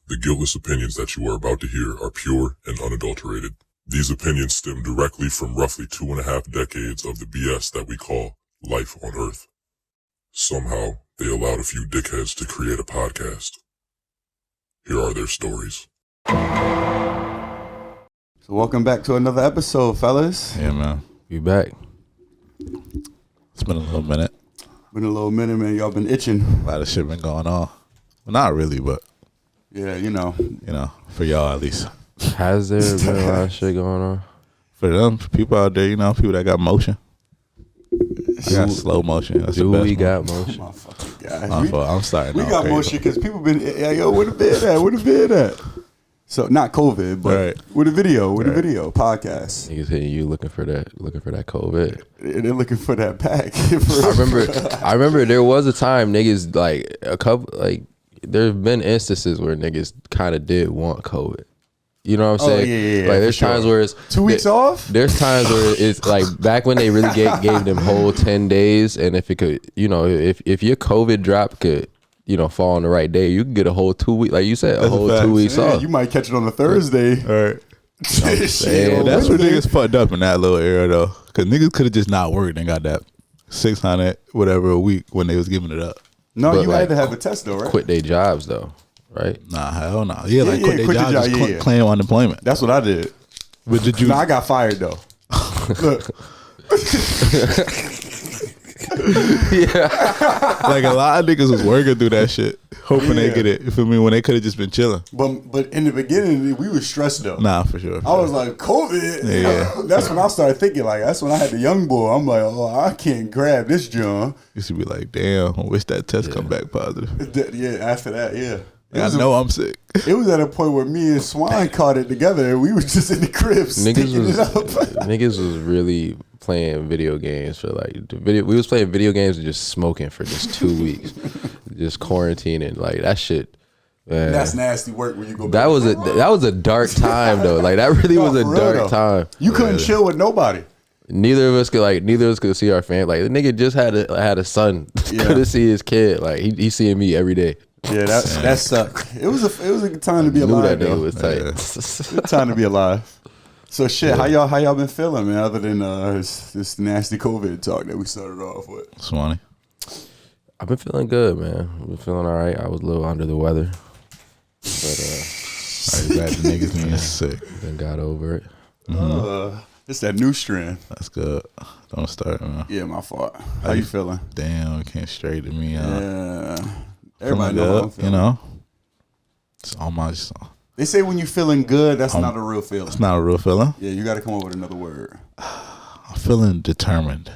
The guiltless opinions that you are about to hear are pure and unadulterated. These opinions stem directly from roughly 2.5 decades of the BS that we call life on Earth. Somehow, they allowed a few dickheads to create a podcast. Here are their stories. So welcome back to another episode, fellas. Yeah, man. We back. It's been a little minute. Been a little minute, man. Y'all been itching. A lot of shit been going on. Well, not really, but Yeah, you know. For y'all at least. Has there been a lot of shit going on? For them, for people out there, people that got motion. I got slow motion. That's Do the best we one. got motion? My fucking guys. My fault. I'm sorry. We got more shit because people been, yo, where the vid at? Where the vid at? So not COVID, but Right. with the video, podcast. Niggas hitting you looking for that COVID. They're looking for that pack. I remember there was a time niggas there's been instances where niggas kind of did want COVID. You know what I'm saying? Yeah, like there's times where it's 2 weeks off. There's times where it's like back when they really gave them whole 10 days, and if it could, if your COVID drop could, fall on the right day, you could get a whole 2 weeks, like you said, a whole 2 weeks off. You might catch it on a Thursday. All right. Shit, That's where niggas fucked up in that little era though, because niggas could have just not worked and got that 600 whatever a week when they was giving it up. No, But you had to have a test though, right? Quit their jobs though, right? Nah, hell no. Yeah, like quit quit their the job, job, just claim unemployment. That's what I did. But did you? No, I got fired though. Look. Like a lot of niggas was working through that shit, hoping they get it. You feel me? When they could have just been chilling. But in the beginning, we was stressed though. Nah, for sure. I was like, COVID. Yeah. That's when I started thinking, like, that's when I had the young boy. I'm like, oh, I can't grab this John. Used to be like, damn, I wish that test come back positive. Yeah, after that, yeah. I know I'm sick. It was at a point where me and Swine caught it together and we was just in the crib sticking it up. Niggas was really playing video games for we was playing video games and just smoking for just 2 weeks. Just quarantining, like that shit. Man. That's nasty work when you go back. That was a dark time though. Like that really was a dark time. You couldn't chill with nobody. Neither of us could see our family. Like the nigga just had a son. Couldn't see his kid. Like he seeing me every day. Yeah, that sucked. It was a good time to be alive. That nigga was tight. Good time to be alive. So shit, how y'all been feeling, man? Other than this nasty COVID talk that we started off with. Swanee. I've been feeling good, man. I've been feeling all right. I was a little under the weather, but I got the niggas being sick. Then got over it. It's that new strand. That's good. Don't start, man. Yeah, my fault. How you feeling? Damn, it came straight to me. Yeah. Everybody feeling know how I'm good, feeling. It's almost. They say when you're feeling good, that's not a real feeling. It's not a real feeling. Yeah, you got to come up with another word. I'm feeling determined.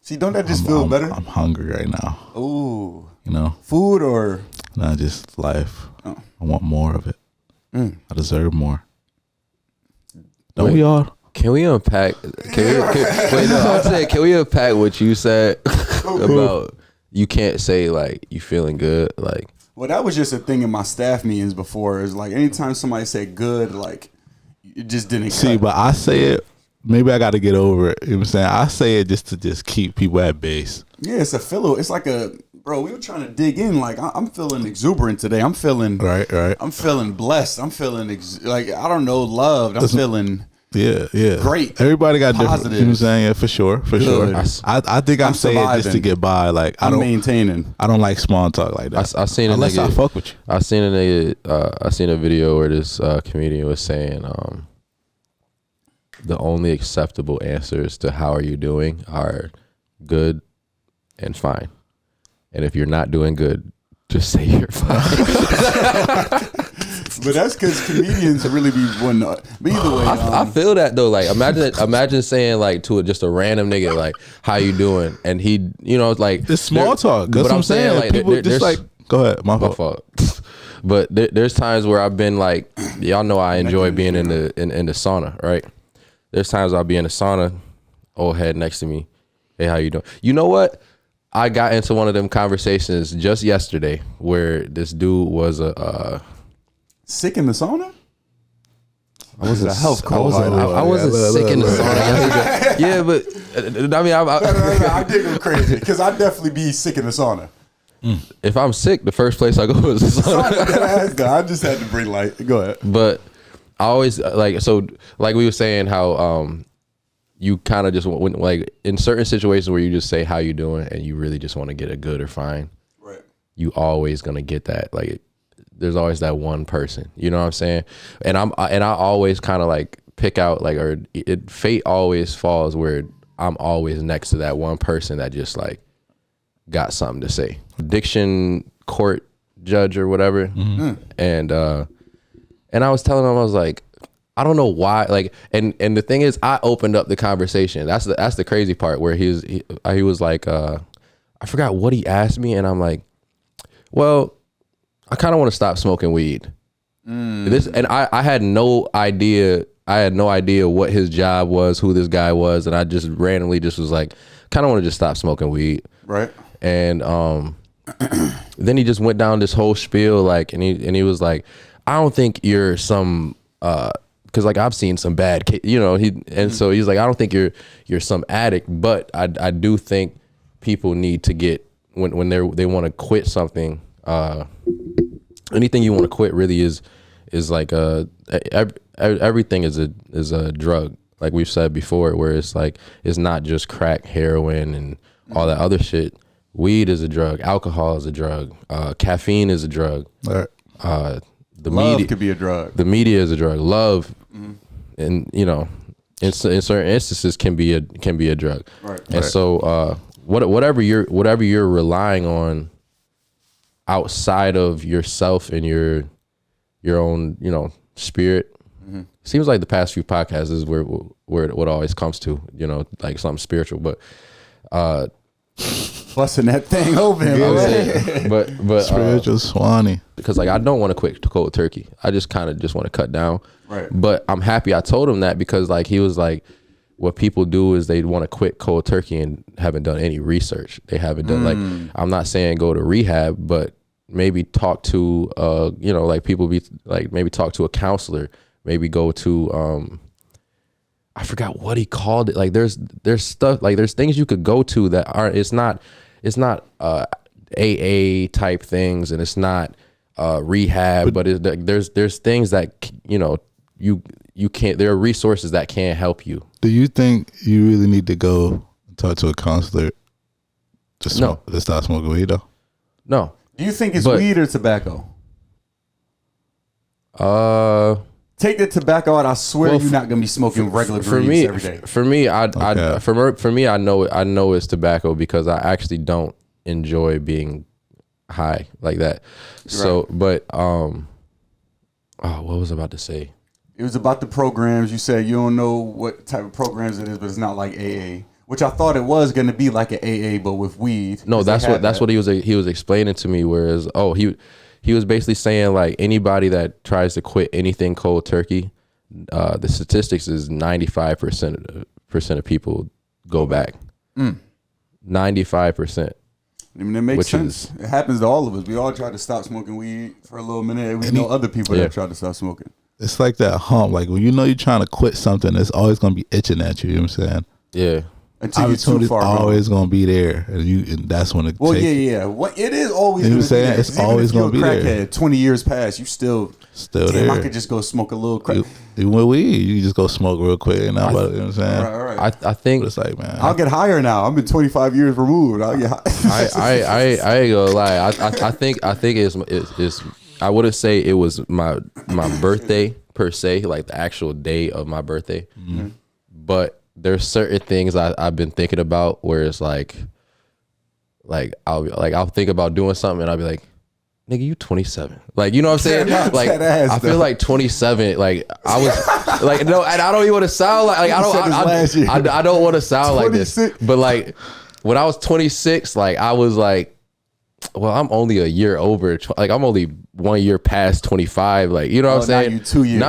See, don't that just feel better? I'm hungry right now. Ooh. Food or? Not just life. Oh. I want more of it. I deserve more. Don't Wait. we all? Can we unpack? Can we unpack what you said about you can't say like you feeling good? Like, Well, that was just a thing in my staff meetings before. It's like anytime somebody said good, like it just didn't See, cut. but I say it. Maybe I got to get over it. You know what I'm saying? I say it just to keep people at base. Yeah, it's a filler. It's like bro, we were trying to dig in. Like I'm feeling exuberant today. I'm feeling Right. I'm feeling blessed. I'm feeling like I don't know, loved. I'm feeling. Yeah. Great. Everybody got different. You know what I'm saying? Yeah, for sure. Good. I think I I'm say it just to surviving. get by. Like I'm maintaining. I don't like small talk like that. I seen Unless a nigga. I fuck with you. I seen a nigga. I seen a video where this comedian was saying the only acceptable answers to how are you doing are good and fine, and if you're not doing good, just say you're fine. But that's because comedians really be one. But either way, I feel that though. Like imagine saying like to just a random nigga like how you doing, and he like It's small talk. That's but what I'm saying saying. like People just there's like go ahead. My my fault. fault. But there's times where I've been like, y'all know I enjoy being in the sauna, right? There's times I'll be in the sauna, old head next to me. Hey, how you doing? You know what? I got into one of them conversations just yesterday where this dude was sick in the sauna. I wasn't a health I call. wasn't sick in the sauna. Yeah, but I mean, I dig him crazy because I definitely be sick in the sauna. if I'm sick, the first place I go is the sauna. I just had to bring light. Go ahead. But I always like we were saying how you kind of just want, like in certain situations where you just say how you doing and you really just want to get a good or fine. Right. You always gonna get that. Like there's always that one person. You know what I'm saying? And I always kind of like pick out like fate always falls where I'm always next to that one person that just like got something to say. Addiction court judge or whatever. And I was telling him, I was like, I don't know why, like, and the thing is, I opened up the conversation. That's the crazy part where he was like, I forgot what he asked me, and I'm like, well, I kind of want to stop smoking weed. I had no idea. I had no idea what his job was, who this guy was, and I just randomly just was like, kind of want to just stop smoking weed. Right. And then he just went down this whole spiel, like, and he was like, I don't think you're some. Because like I've seen some bad, so he's like, I don't think you're some addict, but I do think people need to get when they want to quit something. Anything you want to quit really is like everything is a drug, like we've said before, where it's like it's not just crack, heroin, and all that other shit. Weed is a drug. Alcohol is a drug. Caffeine is a drug. All right. The Love media could be a drug. The media is a drug. Love, and in certain instances can be a drug. Right. And so whatever you're relying on outside of yourself and your own spirit. Seems like the past few podcasts is where what always comes to, like something spiritual, but Busting that thing open. you know what I'm saying? but Spiritual Swanee. because like I don't want to quit cold turkey. I just kind of just want to cut down. Right. But I'm happy I told him that, because like he was like, what people do is they want to quit cold turkey and haven't done any research. They haven't done like, I'm not saying go to rehab, but maybe talk to like people be like, maybe talk to a counselor, maybe go to I forgot what he called it. Like there's stuff, like there's things you could go to that aren't, it's not AA type things, and it's not rehab, but there's things that you can't, there are resources that can't help you. Do you think you really need to go talk to a counselor to stop smoking weed though? No. Do you think it's weed or tobacco? Take the tobacco out. I swear you're not gonna be smoking regular greens every day. For me, I know it's tobacco, because I actually don't enjoy being high like that. So, but what was I about to say? It was about the programs. You said you don't know what type of programs it is, but it's not like AA, which I thought it was going to be like an AA, but with weed. No, that's what he was explaining to me. Whereas, he was basically saying like anybody that tries to quit anything cold turkey, the statistics is 95% of people go back. 95%. I mean, it makes sense. It happens to all of us. We all try to stop smoking weed for a little minute, and we know other people that try to stop smoking. It's like that hump. Like when you're trying to quit something, it's always gonna be itching at you. You know what I'm saying? Yeah. Until you're too far gone. Always gonna be there, and that's when it. Well, yeah. What it is always. You know what I'm saying? It's always gonna be there. 20 years past, you still there. I could just go smoke a little crack. Even with weed, you can just go smoke real quick. And you know what I'm saying? All right. I think but it's like, man, I'll get higher now. I've been 25 years removed. I'll get high. I ain't gonna lie. I think it's I wouldn't say it was my birthday per se, like the actual day of my birthday, but there's certain things I've been thinking about where it's like I'll think about doing something and I'll be like, nigga, you 27. Like, you know what I'm saying? Like, I feel like 27. Like, I was like, no, and I don't even want to sound like I don't want to sound like this. But like, when I was 26, like I was like, well, I'm only a year over. Like, I'm only 1 year past 25. Like, you know what I'm saying? Now you 2 years.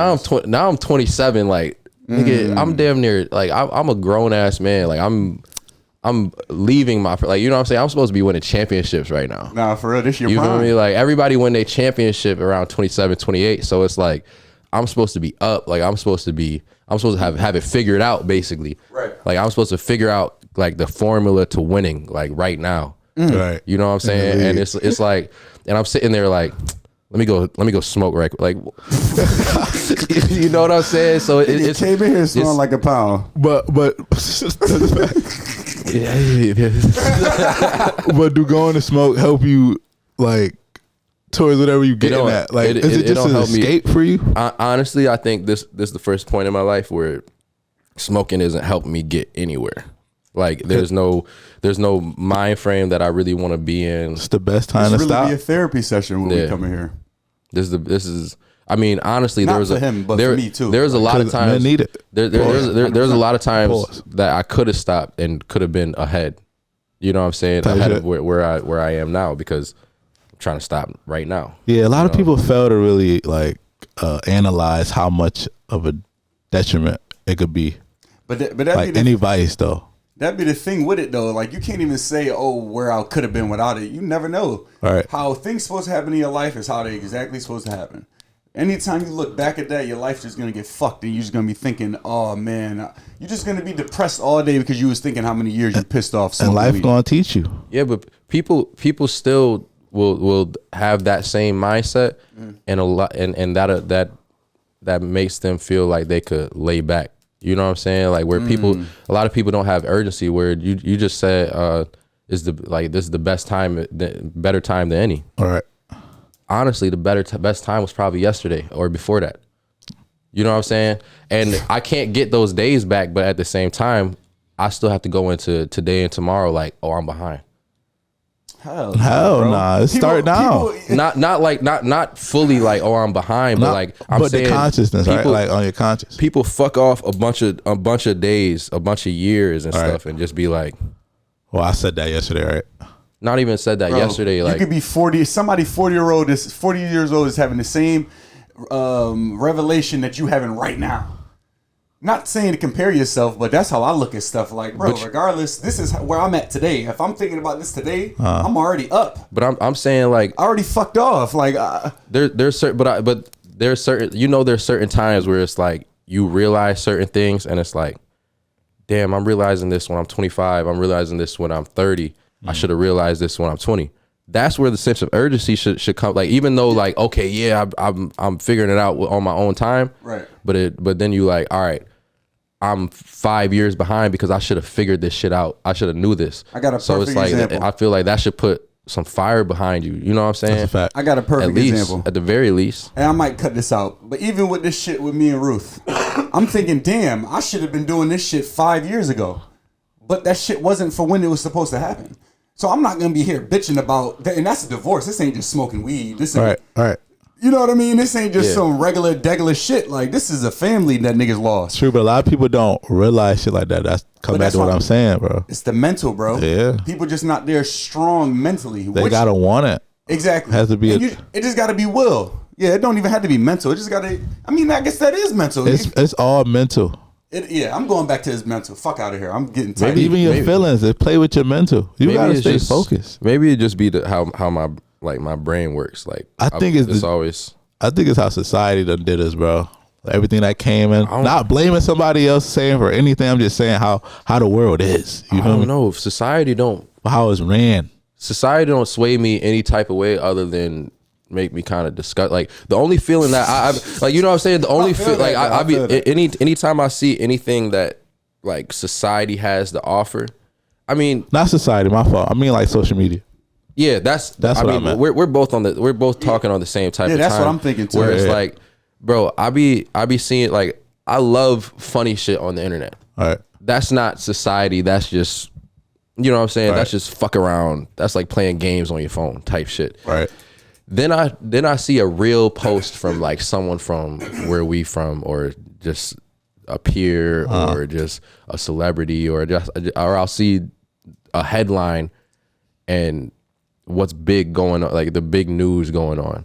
Now I'm 27. Like, nigga, I'm damn near like I'm a grown ass man. Like, I'm leaving my, like, you know what I'm saying? I'm supposed to be winning championships right now. Nah, for real, this your prime. You feel me? Like, everybody win their championship around 27, 28. So it's like, I'm supposed to be up. Like, I'm supposed to have it figured out, basically. Right. Like, I'm supposed to figure out like the formula to winning, like right now. Right. You know what I'm saying? And it's like, and I'm sitting there like, let me go smoke right quick. Like, you know what I'm saying? So It came in here smelling like a pound. But but do going to smoke help you like towards whatever you getting at? Like, is it just an escape for you? Honestly, I think this is the first point in my life where smoking isn't helping me get anywhere. Like, there's no mind frame that I really want to be in. It's the best time to It's really stop. be a therapy session when we come in here. This is. I mean, honestly, Not there was for him, but for me too. There's a lot of times. Men need it. There's a lot of times that I could have stopped and could have been ahead. You know what I'm saying? Ahead of where I am now, because I'm trying to stop right now. Yeah, a lot of people fail to really like analyze how much of a detriment it could be. But that Like any vice though. That'd be the thing with it though. Like, you can't even say, oh, where I could have been without it. You never know. Right. How things supposed to happen in your life is how they exactly supposed to happen. Anytime you look back at that, your life's just gonna get fucked, and you're just gonna be thinking, "Oh man," you're just gonna be depressed all day because you was thinking how many years you pissed off. And life weed. gonna teach you. Yeah, but people still will have that same mindset, and a lot, and that makes them feel like they could lay back. You know what I'm saying? Like, where a lot of people don't have urgency. Where you just said this is the best time, better time than any. All right. Honestly, the best time was probably yesterday or before that. You know what I'm saying? And I can't get those days back, but at the same time, I still have to go into today and tomorrow like, oh, I'm behind. Hell nah. Let's start now. Not fully like, oh, I'm behind, but like I'm but saying, the consciousness, right? Like on your conscience. People fuck off a bunch of days, a bunch of years and stuff, and just be like, well, I said that yesterday, right? not even said that yesterday. Like, you could be 40. Somebody 40 years old is having the same revelation that you having right now. Not saying to compare yourself, but that's how I look at stuff. Like, bro, regardless, this is where I'm at today. If I'm thinking about this today, I'm already up. But I'm saying, like, I already fucked off. Like, there's certain, but there's certain, there's certain times where it's like you realize certain things, and it's like, damn, I'm realizing this when I'm 25. I'm realizing this when I'm 30. I should have realized this when I'm 20. That's where the sense of urgency should come. Like, even though, like, okay, yeah, I'm figuring it out on my own time. right. But then you like, all right, I'm 5 years behind because I should have figured this shit out. I should have knew this. I got a so it's perfect like example. I feel like that should put some fire behind you. You know what I'm saying? That's a fact. I got a perfect example. At the very least. And I might cut this out. But even with this shit with me and Ruth, I'm thinking, damn, I should have been doing this shit 5 years ago. But that shit wasn't for when it was supposed to happen. So I'm not going to be here bitching about that. And that's a divorce. This ain't just smoking weed. This ain't, Right. You know what I mean? This ain't just some degular shit. Like, this is a family that niggas lost. True, but a lot of people don't realize shit like that. That's back to what I'm saying, bro. It's the mental, bro. Yeah. People just not there strong mentally. They gotta want it. Exactly. Has to be it just gotta be will. Yeah, it don't even have to be mental. It just gotta, I mean, I guess that is mental. It's all mental. I'm going back to his mental. Fuck out of here. I'm getting tired. Even your feelings, they play with your mental. You gotta stay focused. Maybe it just be how my brain works. Like, I think it's how society done did us, bro. Everything that came in, not blaming somebody else saying for anything. I'm just saying how the world is. You I don't know if society how it's ran. Society don't sway me any type of way other than make me kind of disgust. Like, the only feeling that I like, you know what I'm saying? The only feel like I be anytime I see anything that like society has to offer. I mean, not society, my fault. I mean, like social media. Yeah, that's what I meant. We're both talking on the same type of time. Yeah, that's what I'm thinking too. Where it's like, bro, I be seeing, like, I love funny shit on the internet. All right. That's not society. That's just, you know what I'm saying? Right. That's just fuck around. That's like playing games on your phone type shit. Right. Then I see a real post from like someone from where we from, or just a peer, or just a celebrity, or I'll see a headline and what's big going on, like the big news going on.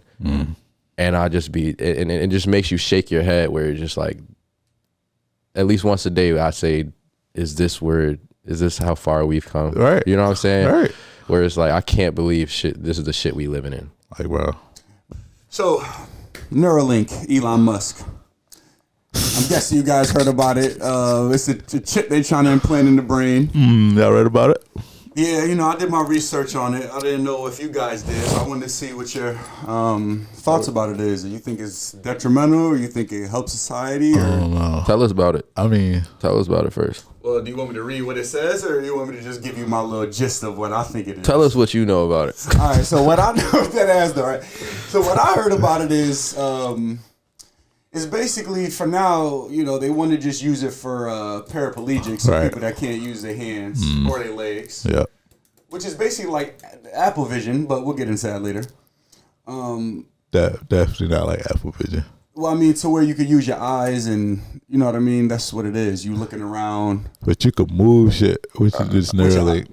And I just and it just makes you shake your head, where it's just like, at least once a day I say, is this how far we've come? Right. You know what I'm saying? Right. Where it's like, I can't believe this is the shit we living in. Like, bro. So, Neuralink, Elon Musk. I'm guessing you guys heard about it. It's a chip they trying to implant in the brain. Y'all read about it? Yeah, I did my research on it. I didn't know if you guys did. So I wanted to see what your thoughts about it is. You think it's detrimental, or you think it helps society? Or? I don't know. Tell us about it. I mean, Tell us about it first. Well, do you want me to read what it says, or do you want me to just give you my little gist of what I think it is? Tell us what you know about it. All right, so what I know that as though, right? So what I heard about it is basically for now, they want to just use it for paraplegics, so Right. people that can't use their hands or their legs, yeah. which is basically like Apple Vision, but we'll get into that later. Definitely not like Apple Vision. Well, I mean, to where you could use your eyes, and you know what I mean. That's what it is. You looking around. But you could move shit, which is just Neuralink.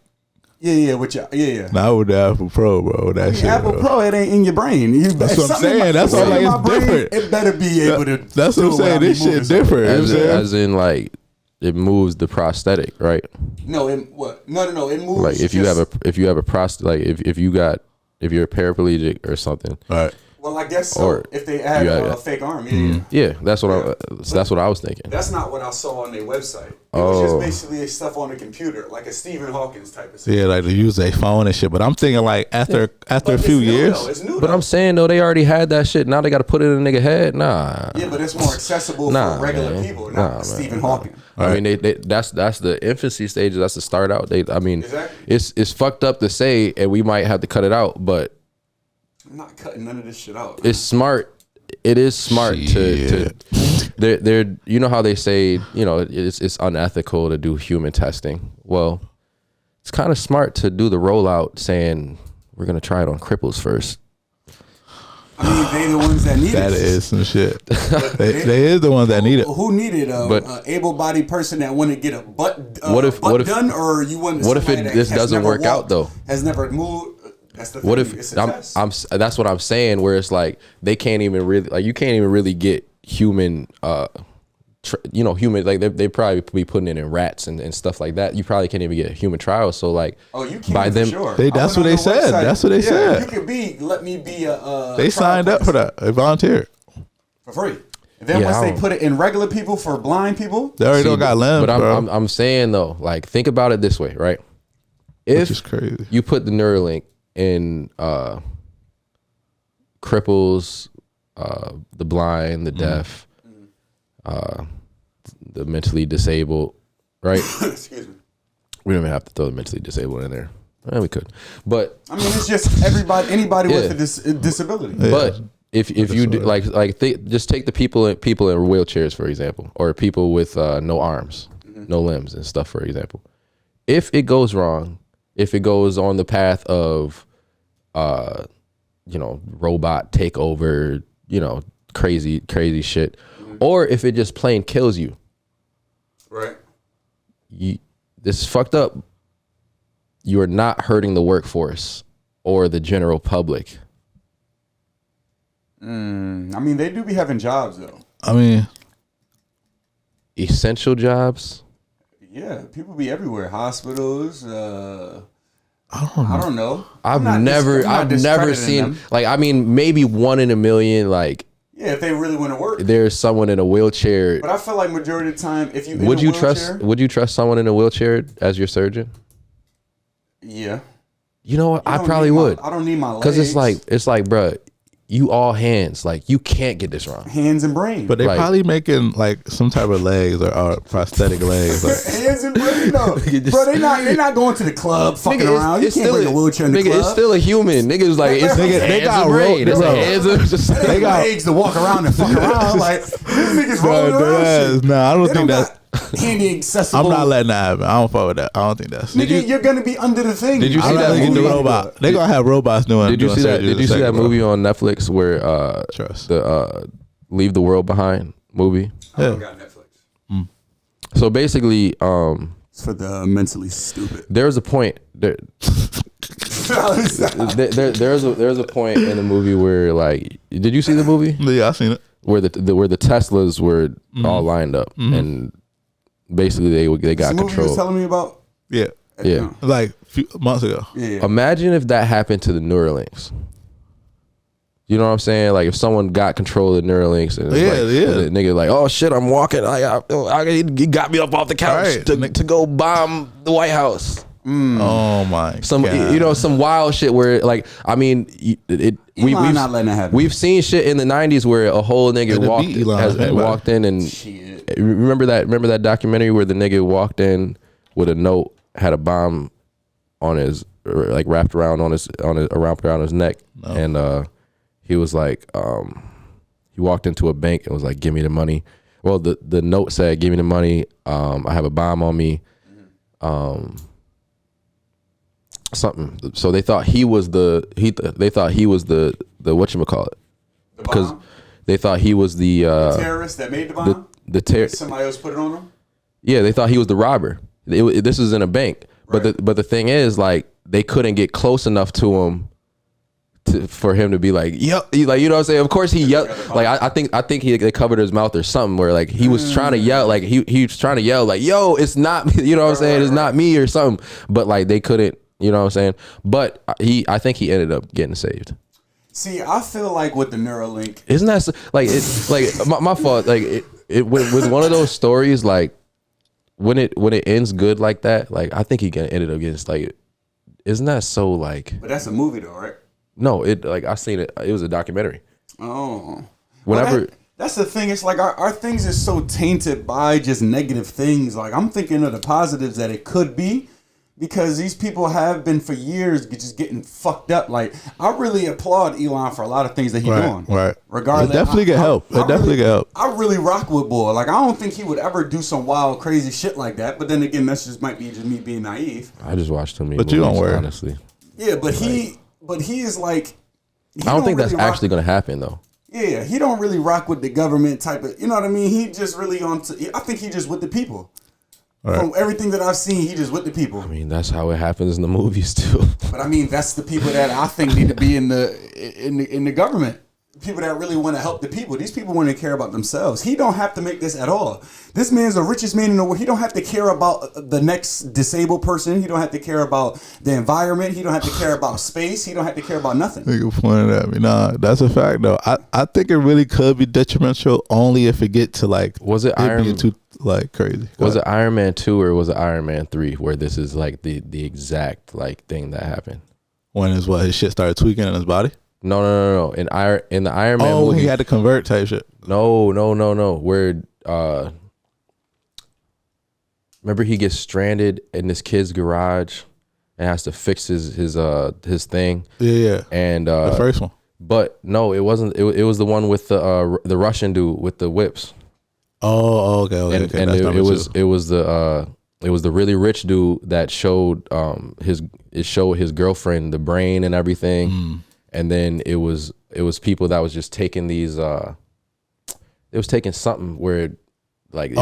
Yeah, with your, yeah. Not with the Apple Pro, bro. That shit, Apple bro. Pro, it ain't in your brain. That's what I'm saying. That's what, like, it's different. It better be able to. That's what I'm saying. This shit different. As in, like, it moves the prosthetic, right? No, what? No. It moves. Like if you have a prosthetic, like if you're a paraplegic or something. All right. Well, I guess so. Or If they add a fake arm, Yeah, that's what I was thinking. That's not what I saw on their website. It was just basically stuff on the computer, like a Stephen Hawking's type of thing. Yeah, like to use their phone and shit. But I'm thinking like after a few years. It's new, But I'm saying though, they already had that shit. Now they got to put it in a nigga head. Nah. Yeah, but it's more accessible for regular people, not Stephen Hawking. I mean, that's the infancy stages. That's the start out. Exactly. It's fucked up to say, and we might have to cut it out, but I'm not cutting none of this shit out. it's smart. It is smart to they're you know how they say, it's unethical to do human testing. Well, it's kind of smart to do the rollout saying we're gonna try it on cripples first. I mean, they the ones that need it. That is some shit. they is the ones that need it. Who needed a able-bodied person that want to get a butt done, or you want? What if this doesn't work out though? Has never moved. That's the thing. What if it's a test. that's what I'm saying, where it's like they can't even really, like, you can't even really get human human, like they probably be putting it in rats and stuff like that. You probably can't even get human trials. So like, you can by for them, sure. That's what they said. That's what they said. You could let me be a They signed up for that. They volunteered for free. And then once they put it in regular people for blind people, they already don't got limbs. But bro. I'm saying though, like, think about it this way, right? Which is crazy. You put the Neuralink in cripples, the blind, the deaf, the mentally disabled, right? excuse me. We don't even have to throw the mentally disabled in there. We could, but I mean, it's just anybody with a disability. Yeah. but if you do, just take the people in wheelchairs, for example, or people with no arms, no limbs and stuff, for example. If it goes wrong, if it goes on the path of robot takeover, crazy shit, or if it just plain kills you, Right. this is fucked up. You are not hurting the workforce or the general public. I mean, they do be having jobs though. I mean, Essential jobs. Yeah, people be everywhere. Hospitals. I don't know. I've I'm not never discrediting seen them. like, I mean, maybe 1 in a million. Like, Yeah, if they really want to work. there's someone in a wheelchair. But I feel like majority of the time, if you Would you trust someone in a wheelchair as your surgeon? Yeah. You know what? I I don't probably need would. I don't need my legs. Because it's like, bruh, you all hands. Like, you can't get this wrong. hands and brain. but they Like- probably making like some type of legs or prosthetic legs. Like, hands and brain, though. Bro, they're not going to the club fucking around. You can't bring a wheelchair in the club. It's still a human. Niggas like, it's Nigga, they hands got and brain. It's bro. hands and just They they got- got legs to walk around and fuck around. Like, these niggas rolling Bro, around that's- shit. nah, I don't They think got handy accessible. I'm not letting that happen. I don't fuck with that. I don't think that's. Nigga, you're gonna be under the thing. Did you see I that don't think movie? the robot. They gonna have robots doing. Did you doing see that? surgery Did in you a see that second, bro. movie on Netflix where Trust. the Leave the World Behind movie? I don't got Netflix. So basically, It's for the mentally stupid. there's a point there's a point in the movie where, like, did you see the movie Yeah, I seen it. where the Teslas were all lined up and basically they got The movie you was control. telling me about. Yeah, Yeah. like a few months ago. Yeah. Imagine if that happened to the Neuralinks. You know what I'm saying? Like, if someone got control of the Neuralinks and the nigga like, oh shit, I'm walking. He got me up off the couch Right. to go bomb the White House. Oh my some God. some wild shit where like I mean we've not letting it happen. We've seen shit in the 90s where a whole nigga It'd walked be Elon, walked in and Shit. remember that documentary where the nigga walked in with a note, had a bomb on his like wrapped around around his neck, and he was like he walked into a bank and was like, give me the money. Well, the note said, give me the money, I have a bomb on me, something. So they thought he was the whatchamacallit, because they thought he was the terrorist that made the bomb. Somebody else put it on him. Yeah, they thought he was the robber. This was in a bank, Right. but the thing is, like, they couldn't get close enough to him for him to be like, yo, like, you know what I'm saying? Of course he yelled. Like I think they covered his mouth or something where like he was trying to yell, like he was trying to yell like, yo, it's not me, you know what I'm saying? It's not me or something. But like they couldn't, you know what I'm saying? But I think he ended up getting saved. See, I feel like with the Neuralink, Isn't that like it's like my fault? Like it with one of those stories, like when it ends good like that, like I think he ended up getting like, isn't that so like? but that's a movie though, right? No, it like I seen it. It was a documentary. Oh, Whenever well, that's the thing. It's like our things is so tainted by just negative things. Like I'm thinking of the positives that it could be, because these people have been for years just getting fucked up. Like I really applaud Elon for a lot of things that he's doing. Right. Regardless, It definitely get help. It definitely get help. I really rock with boy. Like I don't think he would ever do some wild, crazy shit like that. But then again, that's just might be just me being naive. I just watched too many But movies, you don't worry. honestly. Yeah, but he is like. I don't think that's actually gonna happen though. Yeah, he don't really rock with the government type of, you know what I mean? He just really I think he just with the people. Right. From everything that I've seen, he just with the people. I mean, that's how it happens in the movies too. But I mean, that's the people that I think need to be in the government. People that really want to help the people. These people want to care about themselves. He don't have to make this at all. This man's the richest man in the world. He don't have to care about the next disabled person. He don't have to care about the environment. He don't have to care about space. He don't have to care about nothing. Nigga pointed at me. Nah, that's a fact though. I think it really could be detrimental only if it get to like, Was it Iron being too like crazy? Was it Iron Man 2 or was it Iron Man 3 where this is like the exact like thing that happened? When is what his shit started tweaking in his body? No. In the Iron Man Oh, movie, he had to convert type shit. No. Where remember he gets stranded in this kid's garage and has to fix his thing. Yeah. And The first one. but no, it wasn't. It was the one with the Russian dude with the whips. Oh, okay. And That's it number was two. it was the really rich dude that showed his girlfriend the brain and everything. And then it was people that was just taking these it was taking something where like they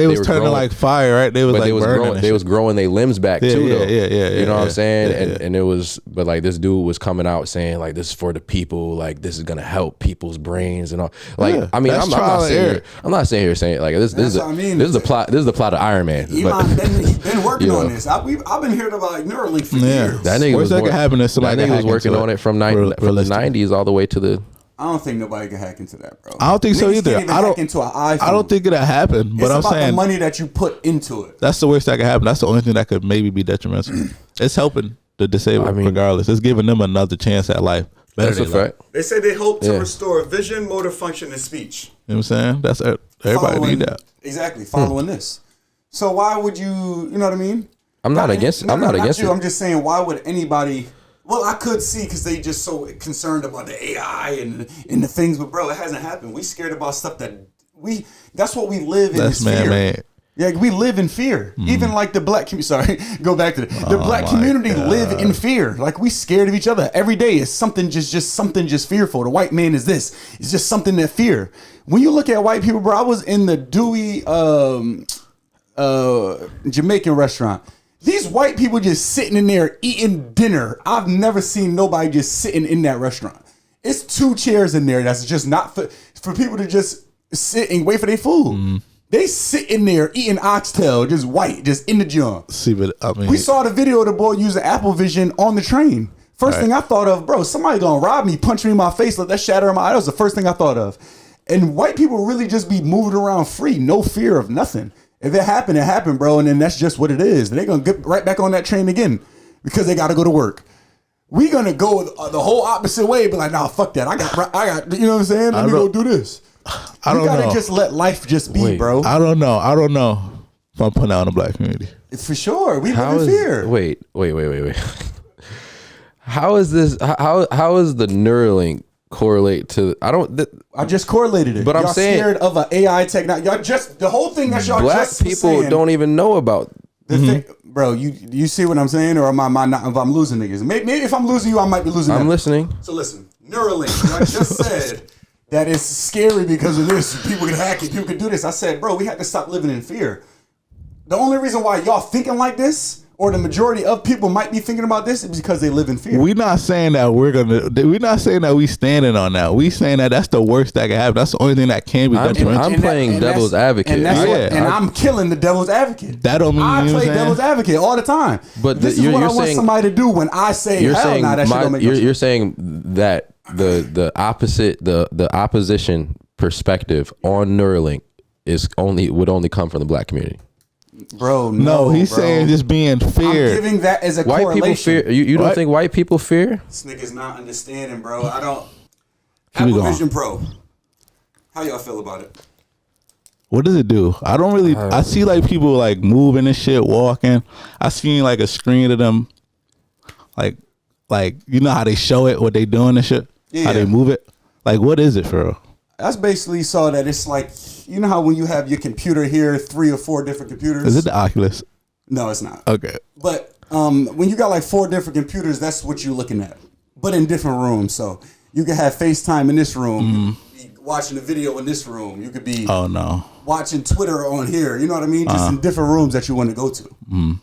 was turning growing, like fire, right? They was like burning. they was growing their limbs back too though. Yeah. You know what I'm saying? Yeah. And it was, but like this dude was coming out saying like this is for the people, like this is gonna help people's brains and all. Like Yeah, I mean, that's I'm not saying here saying like this is what I mean. this is the plot of Iron Man. Elon been working you know. on this. I've been hearing about like Neuralink for Yeah. years. That nigga Worst that could happen is somebody that nigga was hack working into on it. it from the Realistic. 90s all the way to the. I don't think nobody can hack into that, bro. I don't think so Niggas either. Can't even hack into an iPhone. I don't think it'll happen. But it's I'm about saying the money that you put into it. that's the worst that could happen. That's the only thing that could maybe be detrimental. It's helping the disabled regardless. It's giving them another chance at life. That's a fact. They say they hope to Yeah. restore vision, motor function, and speech. You know what I'm saying? That's everybody Following- need that. Exactly, following this. So why would you know what I mean? I'm not against it. I'm not against you. it. I'm just saying, why would anybody? Well, I could see because they just so concerned about the AI and the things, but bro, it hasn't happened. We scared about stuff that's what we live in. That's is fear. man-made. Yeah, we live in fear. Even like the black community. Sorry, go back to the black my community God. live in fear. Like we scared of each other every day. It's something just fearful. The white man is this. It's just something that fear. When you look at white people, bro, I was in the Dewey Jamaican restaurant. These white people just sitting in there eating dinner. I've never seen nobody just sitting in that restaurant. It's 2 chairs in there that's just not for people to just sit and wait for their food. They sit in there eating oxtail, just white, just in the joint. See, but I mean, We saw the video of the boy using Apple Vision on the train. First thing I thought of, bro, somebody gonna rob me, punch me in my face, let that shatter in my eye. That was the first thing I thought of. And white people really just be moving around free, no fear of nothing. If it happened, bro, and then that's just what it is. They're gonna get right back on that train again because they got to go to work. We gonna go the whole opposite way, but like, nah, fuck that. I got. You know what I'm saying? Let me go do this. I don't know. You gotta just let life just be, bro. I don't know if I'm putting out in the black community. For sure, we live in fear. Wait. How is this? How is the Neuralink correlate to? I just correlated it. But y'all I'm saying, scared of an AI technology. Y'all just the whole thing that y'all black just people saying, don't even know about. the thing, bro. You see what I'm saying, or am I not? If I'm losing niggas, maybe if I'm losing you, I might be losing. I'm them. listening. So listen, Neuralink. I just said that it's scary because of this. People can hack it. People can do this. I said, bro, we have to stop living in fear. The only reason why y'all thinking like this, or the majority of people might be thinking about this, is because they live in fear. We're not saying that we're not saying that we standing on that. We saying that that's the worst that can happen. That's the only thing that can be detrimental. I'm playing devil's advocate. And I'm killing the devil's advocate. That don't mean I play devil's advocate all the time. But this is what I want somebody to do when I say hell nah, that shit don't make no sense. You're saying that the opposition perspective on Neuralink would only come from the black community. Bro, no, he's saying just being feared. I'm giving that as a white correlation. people fear. You don't think white people fear? This nigga's not understanding, bro. I don't. Keep Apple Vision Pro. How y'all feel about it? What does it do? I don't really. I see like people like moving and shit, walking. I seen like a screen of them, like you know how they show it, what they doing and shit, how they move it. Like, what is it for real? That's basically saw that it's like, you know how when you have your computer here, 3 or 4 different computers. Is it the Oculus? No, it's not. Okay. But when you got like 4 different computers, that's what you're looking at, but in different rooms. So you can have FaceTime in this room, you could be watching a video in this room. You could be watching Twitter on here. You know what I mean? Just in different rooms that you want to go to,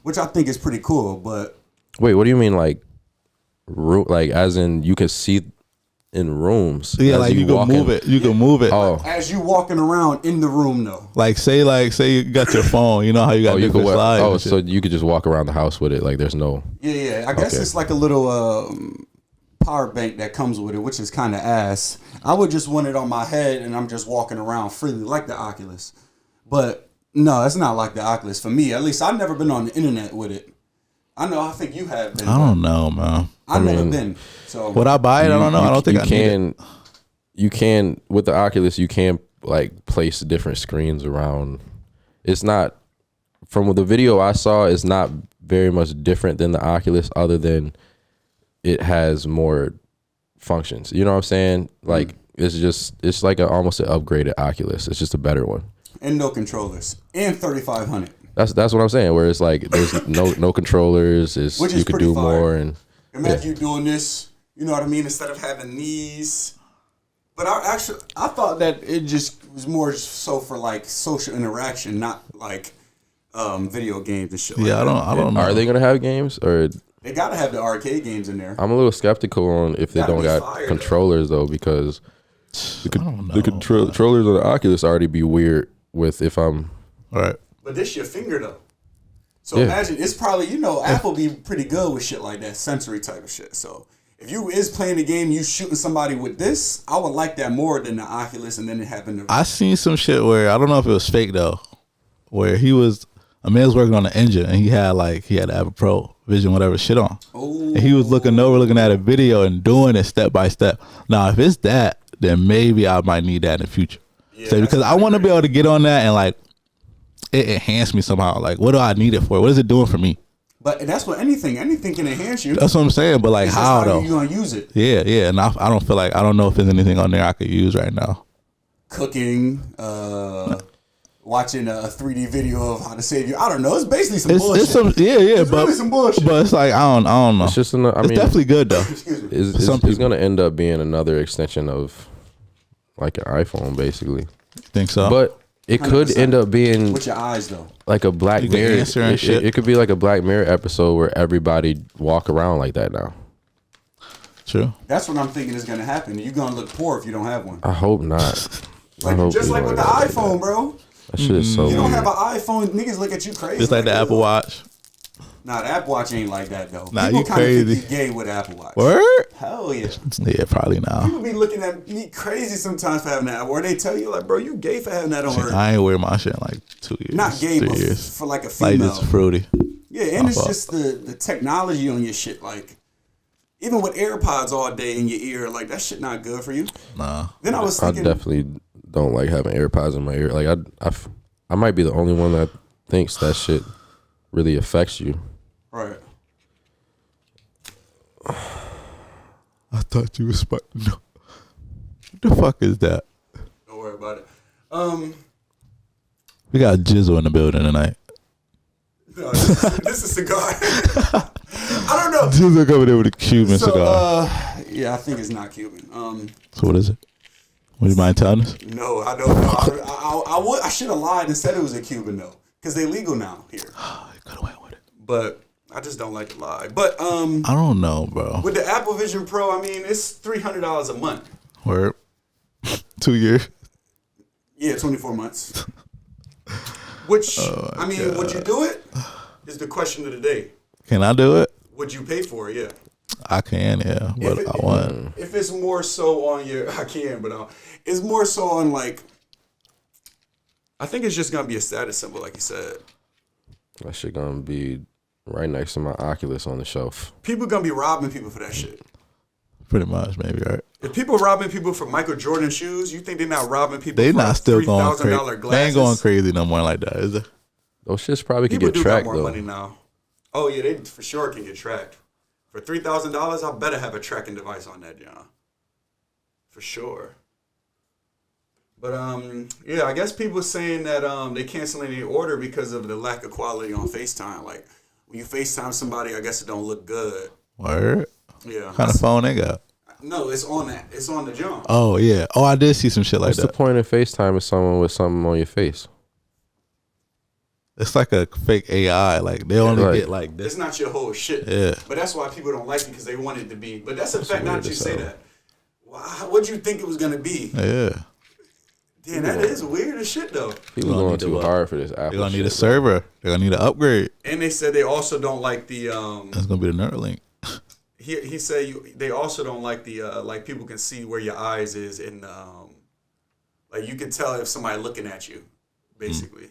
which I think is pretty cool. But wait, what do you mean like as in you can see in rooms? Yeah, like you can move it. You can move it. Oh, as you walking around in the room, though. Like say you got your phone. You know how you got different slides. Oh, so you could just walk around the house with it. Like there's no. Yeah. I guess it's like a little power bank that comes with it, which is kind of ass. I would just want it on my head and I'm just walking around freely like the Oculus. But no, it's not like the Oculus for me. At least I've never been on the internet with it. I think you have been. I don't know, man. I've never been. So would I buy it? I don't know. I don't think I can. You can with the Oculus. You can like place different screens around. It's not from the video I saw. It's not very much different than the Oculus, other than it has more functions. You know what I'm saying? Like it's like almost an upgraded Oculus. It's just a better one. And no controllers. And 3,500. That's what I'm saying. Where it's like there's no controllers. Which is you could do fire. more and imagine you doing this. You know what I mean? Instead of having these. But I thought that it just was more so for like social interaction, not like video games and shit. Yeah, like I don't know. Are they gonna have games or? They gotta have the arcade games in there. I'm a little skeptical on if they don't got controllers though, because the controllers of the Oculus already be weird with if I'm right. But this your finger though. So imagine it's probably Apple be pretty good with shit like that, sensory type of shit. So if you is playing the game, you shooting somebody with this, I would like that more than the Oculus, and then it happened. I seen some shit where I don't know if it was fake though, where a man was working on the engine and he had to have a Pro Vision whatever shit on. Oh. And he was looking at a video and doing it step by step. Now if it's that, then maybe I might need that in the future. Yeah, so because I want to be able to get on that and like it enhance me somehow. Like what do I need it for? What is it doing for me? But that's what anything can enhance you. That's what I'm saying. But like it's how though? You gonna use it? Yeah. And I don't know if there's anything on there I could use right now. Cooking, watching a 3D video of how to save you. I don't know. It's basically some bullshit. It's really some bullshit. But it's like I don't know. It's just it's definitely good though. It's gonna end up being another extension of like an iPhone, basically. Think so? But it 100%. Could end up being with your eyes though, like a Black Mirror. It could be like a Black Mirror episode where everybody walk around like that now. True. That's what I'm thinking is gonna happen. You're gonna look poor if you don't have one. I hope not. Just like with the iPhone, bro. That shit is so You don't weird. have an iPhone, niggas look at you crazy. Just like the Apple Watch. Nah, the Apple Watch ain't like that though. Nah, People you kind of crazy. think you gay with the Apple Watch. Word? Hell yeah. Yeah, probably now. People be looking at me crazy sometimes for having that, or they tell you like, bro, you gay for having that on her. I ain't wear my shit in like 2 years. Not gay, 3 but years. for like a Like female. just fruity. Yeah, and My it's fault. just the technology on your shit. Like, even with AirPods all day in your ear, like that shit not good for you. Nah. Then I was I thinking, definitely don't like having AirPods in my ear. Like I might be the only one that thinks that shit really affects you. right? I thought you was smart. No. What the fuck is that? Don't worry about it. We got Jizzle in the building tonight. No, this is cigar. I don't know. Jizzle coming in with a Cuban cigar. Yeah, I think it's not Cuban. So what is it? Would you mind telling us? No, I don't know. I should have lied and said it was a Cuban though, because they legal now here. You could have went with it. But I just don't like to lie. But I don't know, bro. with the Apple Vision Pro, I mean, it's $300 a month. Word. 2 years. Yeah, 24 months. Which, I mean, would you do it? Is the question of the day. Can I do it? Would you pay for it? Yeah. I can, yeah, but I want. If it's more so on your, I can, but it's more so on like, I think it's just gonna be a status symbol, like you said. That shit gonna be right next to my Oculus on the shelf. People gonna be robbing people for that shit. Pretty much, maybe, right? If people robbing people for Michael Jordan shoes, you think they're not robbing people? They for not still going $3,000 crazy. glasses? They ain't going crazy no more like that, is it? Those shits probably could People get do got tracked more though. money now. Oh yeah, they for sure can get tracked. For $3,000, I better have a tracking device on that, John. For sure. But yeah, I guess people saying that they canceling their order because of the lack of quality on FaceTime. Like when you FaceTime somebody, I guess it don't look good. Word. Yeah. What kind of phone they got? No, it's on that. It's on the John. Oh yeah. Oh, I did see some shit like What's the that. point of FaceTime with someone with something on your face? It's like a fake AI. Like they only Right. get like this. It's not your whole shit. Yeah. But that's why people don't like it because they want it to be. But that's a fact. Not weird you as say hell. that. What'd you think it was gonna be? Yeah. Damn, that is weird as shit though. People gonna going need to too what? hard for this Apple. They're gonna need a shit, server. They're gonna need an upgrade. And they said they also don't like the That's gonna be the Neuralink. he said they also don't like the like people can see where your eyes is in like you can tell if somebody looking at you basically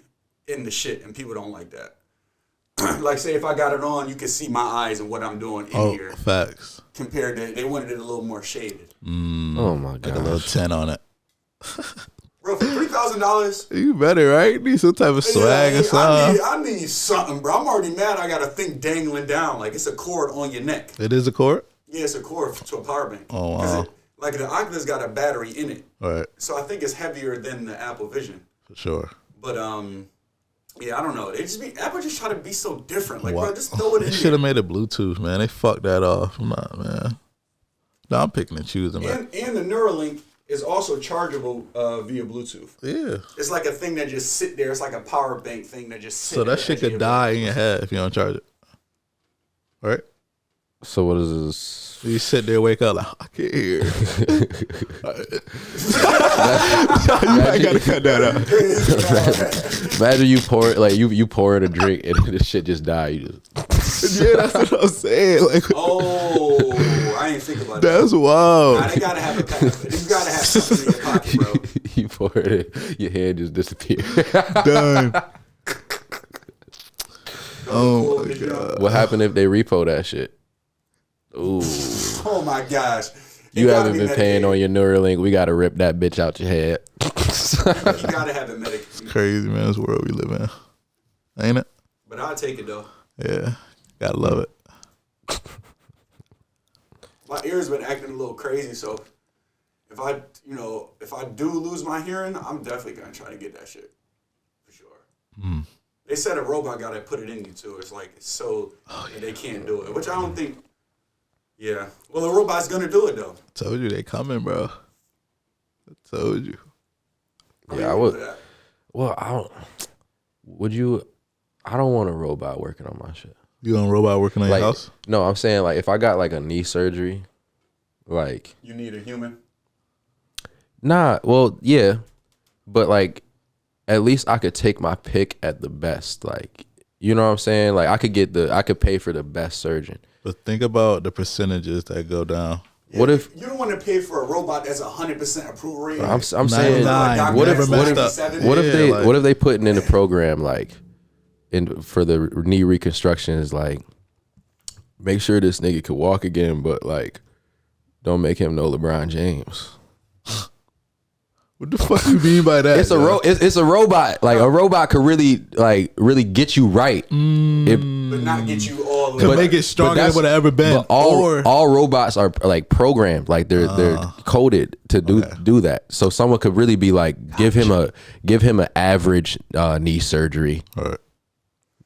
in the shit, and people don't like that. Like say if I got it on, you can see my eyes and what I'm doing in here Facts. compared to they wanted it a little more shaded. Oh my Like a little god. 10 on it. Bro, for $3,000. You better, right? Need some type of swag or something. I need something, bro. I'm already mad. I got a thing dangling down like it's a cord on your neck. It is a cord? Yeah, it's a cord to a power bank. Oh, 'Cause wow. like the Oculus got a battery in it, All right. so I think it's heavier than the Apple Vision. For sure. But yeah, I don't know. Apple just try to be so different. Like, Wow. bro, just throw it They in should there. have made it Bluetooth, man. They fucked that off. I'm not, man. No, I'm picking and choosing, man. And the Neuralink is also chargeable via Bluetooth. Yeah. It's like a thing that just sit there. It's like a power bank thing that just sit So there that shit as you- could die in your head if you don't charge it. Right? So what is this? You sit there, wake up like, I can't hear. You might gotta cut that out. Imagine you pour it like you pour in a drink and the shit just die. You just Yeah, that's what I'm saying. Like, Oh, I ain't think about that. that's wild. Nah, they gotta have a pack. You gotta have something in your pocket, bro. you pour it in, your hand just disappears. Done. Oh my God. What happened if they repo that shit? Ooh. Oh my gosh. You haven't been paying on your Neuralink. We gotta rip that bitch out your head. You gotta have it medicated. Crazy, man. This world we live in. Ain't it? But I'll take it though. Yeah. Gotta love it. My ears been acting a little crazy, so if I do lose my hearing, I'm definitely gonna try to get that shit for sure. They said a robot gotta put it in you too. It's like so that they can't do it, which I don't think. Yeah, well, a robot's gonna do it though. Told you they coming, bro. I told you. Yeah, I would. Well, I don't. Would you? I don't want a robot working on my shit. You on robot working on Like, your house? no, I'm saying like if I got like a knee surgery, like You need a human. nah. Well, yeah, but like at least I could take my pick at the best. Like You know what I'm saying? Like I could pay for the best surgeon. But think about the percentages that go down. Yeah, What if you don't want to pay for a robot that's 100% approval rate? I'm saying What if they putting in a program like for the knee reconstruction is like make sure this nigga could walk again, but like don't make him no LeBron James. What the fuck you mean by that? It's a robot. Like a robot could really get you right. but not get you all the Could way. make it stronger than what it ever been. But all robots are like programmed, like they're coded to do that. So someone could really be like, give him an average knee surgery. All right.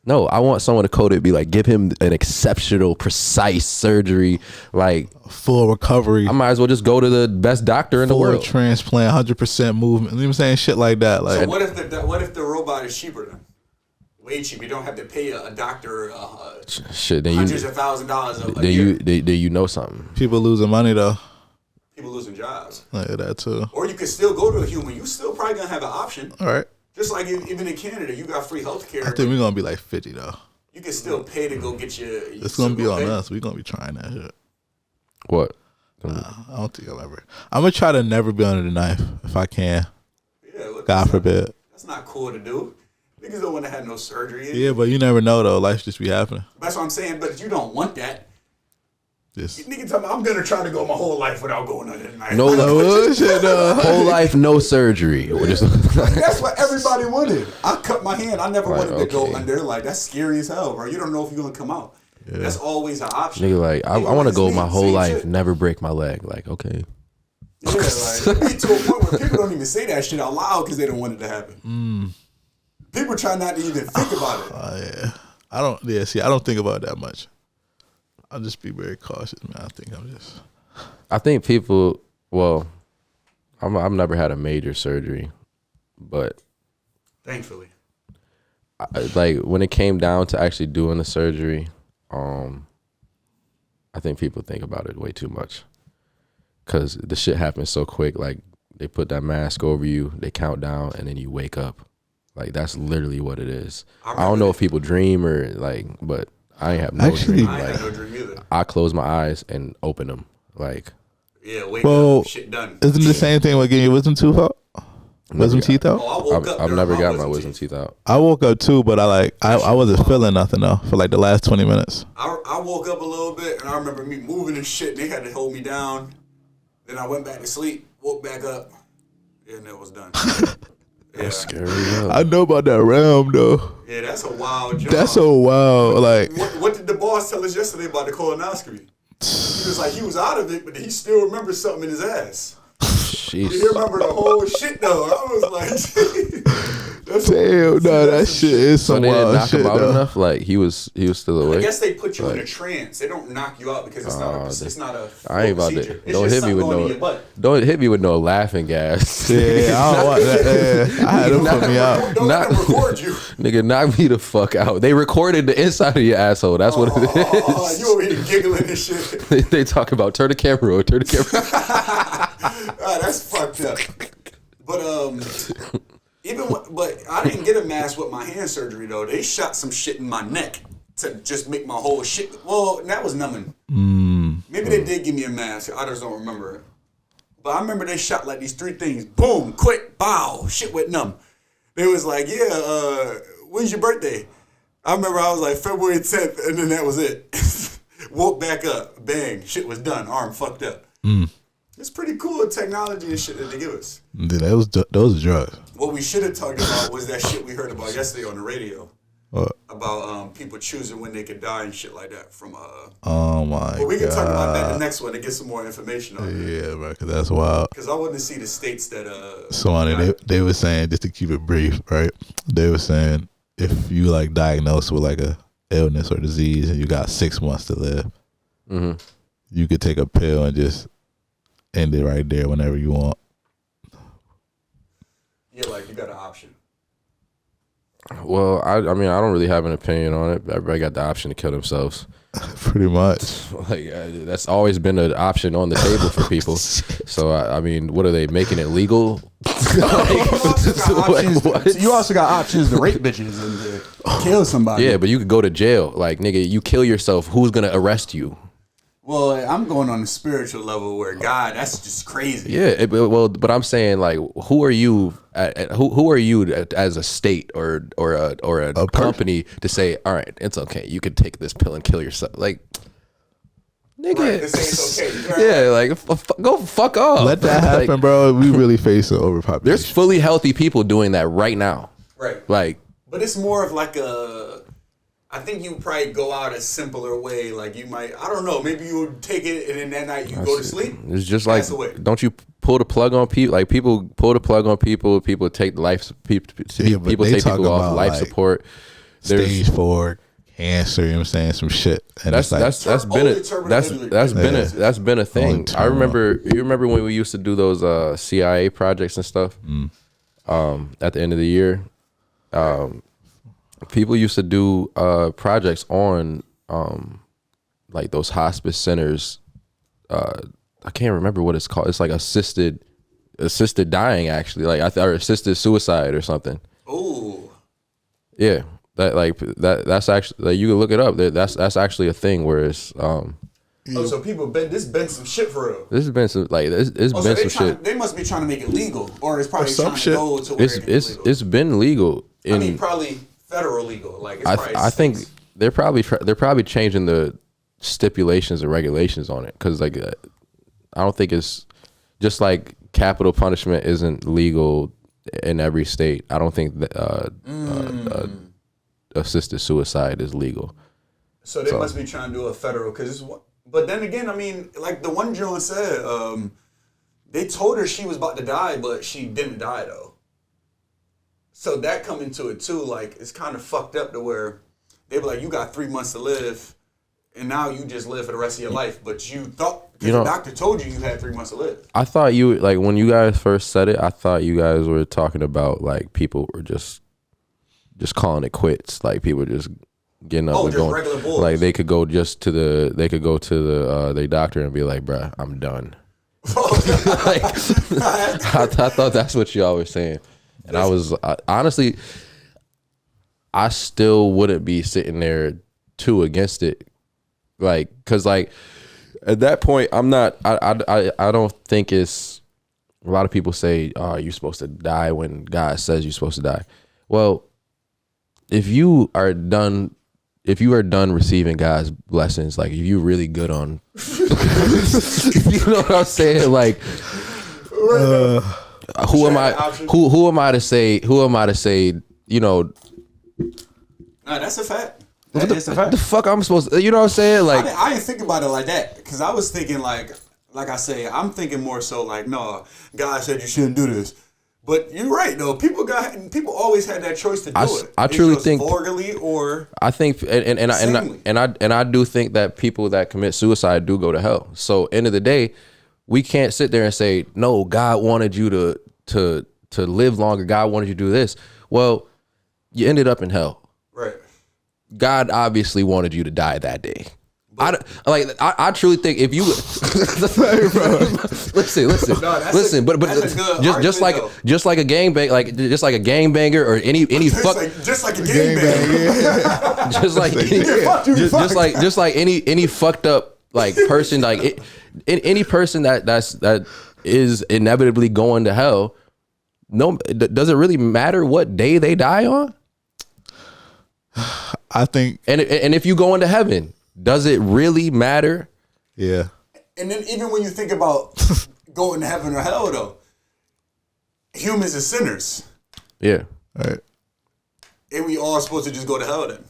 No, I want someone to code it, be like, give him an exceptional, precise surgery, like full recovery. I might as well just go to the best doctor in the world. Transplant, 100% movement. You know what I'm saying? Shit like that. Like, So what if the robot is cheaper then? Way cheap. You don't have to pay a doctor Shit, then hundreds of $1,000s a then year. you know something. people losing money though. People losing jobs. Like that too. Or you could still go to a human. You still probably gonna have an option. All right. Just like even in Canada, you got free healthcare. I think we're gonna be like 50 though. You can still pay to go get your. It's gonna be on us. We're gonna be trying that shit. What? I don't think I'll ever. I'm gonna try to never be under the knife if I can. Yeah, look, God forbid. That's not cool to do. Niggas don't want to have no surgery. Yeah, but you never know though. Life just be happening. That's what I'm saying. But you don't want that. Just Nigga tell me I'm gonna try to go my whole life without going under the knife. No bullshit. whole life, no surgery. Or just That's what everybody wanted. I cut my hand. I never Like, wanted to go okay. under. Like that's scary as hell, bro. You don't know if you're gonna come out. Yeah. That's always an option. nigga, like I Nigga, want to it's go me, my whole same life, shit. never break my leg. Like okay, Yeah, like it be to a point where people don't even say that shit out loud because they don't want it to happen. People try not to even think about it. yeah. I don't. Yeah. See, I don't think about it that much. I'll just be very cautious, man. I think people. Well, I've never had a major surgery, but Thankfully. like when it came down to actually doing the surgery, I think people think about it way too much because the shit happens so quick. Like they put that mask over you, they count down, and then you wake up. Like that's literally what it is. I don't know if people dream or like, but I ain't have no dream. I ain't Like had no dream either. I close my eyes and open them. Like Yeah, wake Well, up, shit done. Isn't the same thing with getting your wisdom tooth out? Wisdom teeth out? Oh, I woke up. I've during never got my wisdom wisdom teeth out. I woke up too, but I wasn't feeling nothing though for like the last 20 minutes. I woke up a little bit and I remember me moving and shit. They had to hold me down. Then I went back to sleep, woke back up, and it was done. Yeah. That's scary. Yeah. I know about that realm though. Yeah, that's a wild job. That's so wild. Like, What did the boss tell us yesterday about the colonoscopy? He was like, he was out of it, but he still remembers something in his ass. He Jeez. remember the whole shit though. I was like, that's damn, no, that shit is So some they didn't wild knock shit him out though. enough. Like he was still I awake. guess they put you in a trance. They don't knock you out because it's not a I ain't about procedure. to. It's Don't just hit me something with going in no. your butt. Don't hit me with no laughing gas. Yeah, I don't want that. Yeah, I had them put me out. Don't let them Not- record you. Nigga, knock me the fuck out. They recorded the inside of your asshole. That's what it Oh, is. you over here giggling and shit. They talk about turn the camera on, turn the camera. Ah, that's fucked up. But but I didn't get a mask with my hand surgery though. They shot some shit in my neck to just make my whole shit. Well, that was numbing. Maybe they did give me a mask. I just don't remember it. But I remember they shot like these 3 things. Boom, quick, bow, shit went numb. They was like, yeah, when's your birthday? I remember I was like February 10th, and then that was it. Woke back up, bang, shit was done, arm fucked up. It's pretty cool technology and shit that they give us. Dude, those are drugs. What we should have talked about was that shit we heard about yesterday on the radio. What? About people choosing when they could die and shit like that from Oh my but we can talk about that God. the next one to get some more information on it. Yeah, bro, because that's wild. Because I want to see the states that So they were saying, just to keep it brief, right? They were saying if you like diagnosed with like a illness or disease and you got 6 months to live, you could take a pill and just end it right there whenever you want. yeah, like you got an option. Well, I mean, I don't really have an opinion on it. Everybody got the option to kill themselves. Pretty much. Like that's always been an option on the table for people. So I mean, what are they making it legal? You also got options to rape bitches and to kill somebody. Yeah, but you could go to jail. Like, nigga, you kill yourself. Who's gonna arrest you? Well, I'm going on the spiritual level where God, that's just crazy. Yeah, but I'm saying, like, who are you? Who are you as a state or a company to say, all right, it's okay, you can take this pill and kill yourself? Like, nigga, Right, this ain't okay. Yeah, like go fuck off. Let that happen, like, bro. We really face an overpopulation. There's fully healthy people doing that right now. Right. Like, but it's more of like I think you probably go out a simpler way. Like you might, I don't know, maybe you would take it and then that night you go to sleep. It's just like, don't you pull the plug on people? Like people pull the plug on people. People take people take people off life support. Stage 4 cancer. You know what I'm saying? Some shit. And that's been a thing. I remember. You remember when we used to do those CIA projects and stuff? At the end of the year. People used to do projects on like those hospice centers. I can't remember what it's called. It's like assisted dying, actually, like or assisted suicide or something. Oh, yeah, that's actually, like, you can look it up. That's actually a thing where it's so people been some shit for real. This has been some some shit. They must be trying to make it legal, or it's probably some trying shit. to go to where It's been legal. I mean, probably federal legal. Like it's I think they're probably changing the stipulations and regulations on it, because like I don't think it's just like capital punishment isn't legal in every state. I don't think that assisted suicide is legal. So they must be trying to do a federal, but then again, I mean, like the one Joan said, they told her she was about to die, but she didn't die though. So that come into it too. Like it's kind of fucked up to where they be like, you got 3 months to live, and now you just live for the rest of your life. But you thought, because the doctor told you had 3 months to live. I thought you, like, when you guys first said it, I thought you guys were talking about like people were just calling it quits. Like people just getting up and going. Regular bulls. Like they could go to the doctor and be like, bruh, I'm done. Like, I thought that's what y'all were saying. And honestly, I still wouldn't be sitting there too against it. Like, cause like at that point, I don't think it's, a lot of people say, oh, you're supposed to die when God says you're supposed to die. Well, if you are done receiving God's blessings, like if you really good on, you know what I'm saying? Like, who am I to say, you know, no, that's a fact. That's a fact. What the fuck I'm supposed to, you know what I'm saying? Like, I didn't think about it like that, because I was thinking like I say, I'm thinking more so like, no, God said you shouldn't do this. But you're right though. People always had that choice to do it. I truly think vulgarly, or I think and I do think that people that commit suicide do go to hell. So end of the day, we can't sit there and say, no, God wanted you to live longer. God wanted you to do this. Well, you ended up in hell. Right. God obviously wanted you to die that day. I truly think if you listen, but just like a gangbang, just like a gangbanger or any fuck, just like a gangbanger, just like any fucked up like person, like any person that is inevitably going to hell. No, does it really matter what day they die on? I think, and if you go into heaven, does it really matter? Yeah. And then even when you think about going to heaven or hell, though, humans are sinners. Yeah. Right. And we all supposed to just go to hell then.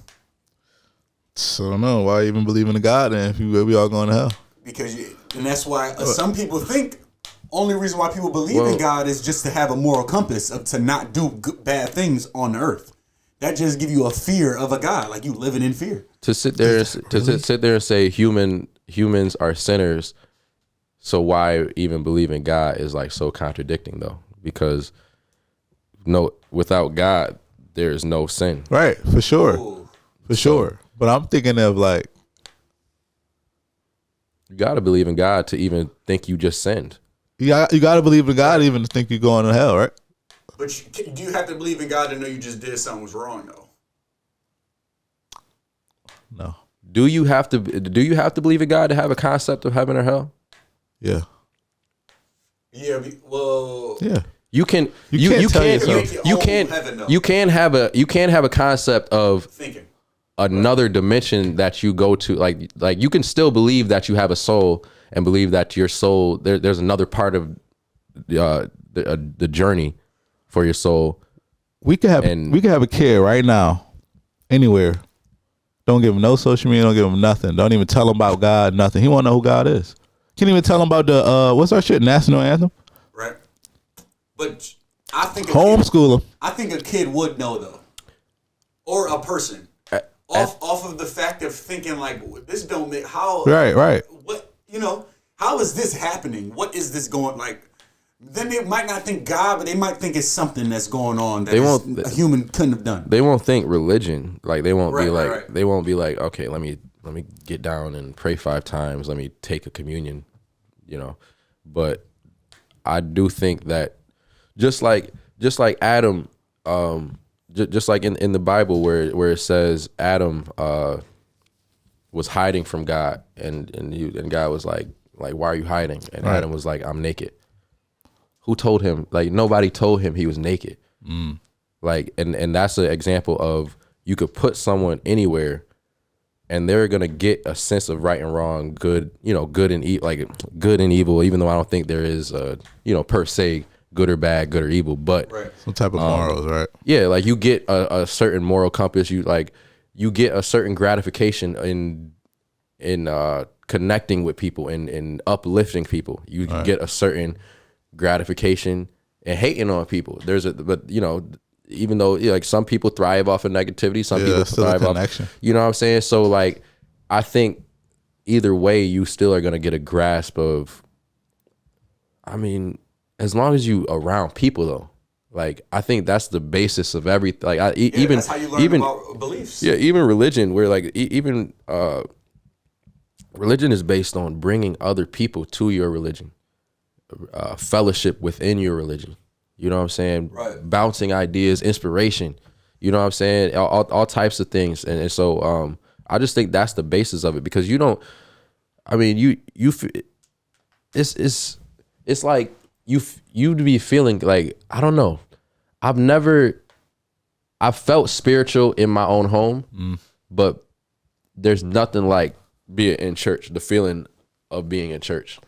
So I don't know why even believe in a God then if we all going to hell. And that's why some people think only reason why people believe in God is just to have a moral compass to not do bad things on earth. That just give you a fear of a God, like you living in fear. To sit there and say humans are sinners, so why even believe in God is like so contradicting though, because without God, there's no sin. Right, for sure. Ooh. For sure. But I'm thinking of like, You got to believe in God to even think you just sinned. you got to believe in God even to think you're going to hell, right? But do you have to believe in God to know you just did something was wrong though? No. Do you have to believe in God to have a concept of heaven or hell? Yeah. Yeah. Well. Yeah. You can You can't have a concept of Thinking. another dimension that you go to. Like you can still believe that you have a soul and believe that your soul there's another part of the journey for your soul. We could have a kid right now, anywhere. Don't give him no social media. Don't give him nothing. Don't even tell him about God. Nothing. He won't know who God is. Can't even tell him about the what's our shit national anthem. Right. But I think Homeschool him. I think a kid would know though, or a person off of the fact of thinking like this don't make how Right. What how is this happening? What is this going like? Then they might not think God, but they might think it's something that's going on that a human couldn't have done. They won't think religion. Like they won't be like right. they won't be like, okay, let me get down and pray 5 times. Let me take a communion, But I do think that just like Adam, just like in the Bible where it says Adam was hiding from God and God was like why are you hiding? And Right. Adam was like, I'm naked. Who told him? Like nobody told him he was naked. Like and that's an example of you could put someone anywhere and they're gonna get a sense of right and wrong, good and evil, like good and evil, even though I don't think there is per se good or bad, good or evil, but Some type of morals, right? yeah, like you get a certain moral compass. You get a certain gratification in connecting with people and uplifting people. You get a certain gratification and hating on people. But even though like some people thrive off of negativity, some people thrive off. You know what I'm saying? So like, I think either way, you still are gonna get a grasp of. I mean, as long as you around people though. Like I think that's the basis of everything. Like even that's how you learn about beliefs. Yeah, even religion, where like even religion is based on bringing other people to your religion, fellowship within your religion. You know what I'm saying? Right. Bouncing ideas, inspiration. You know what I'm saying? All types of things, and so I just think that's the basis of it because you don't. I mean, it's like you be feeling like I don't know. I've felt spiritual in my own home, but there's nothing like being in church. The feeling of being in church,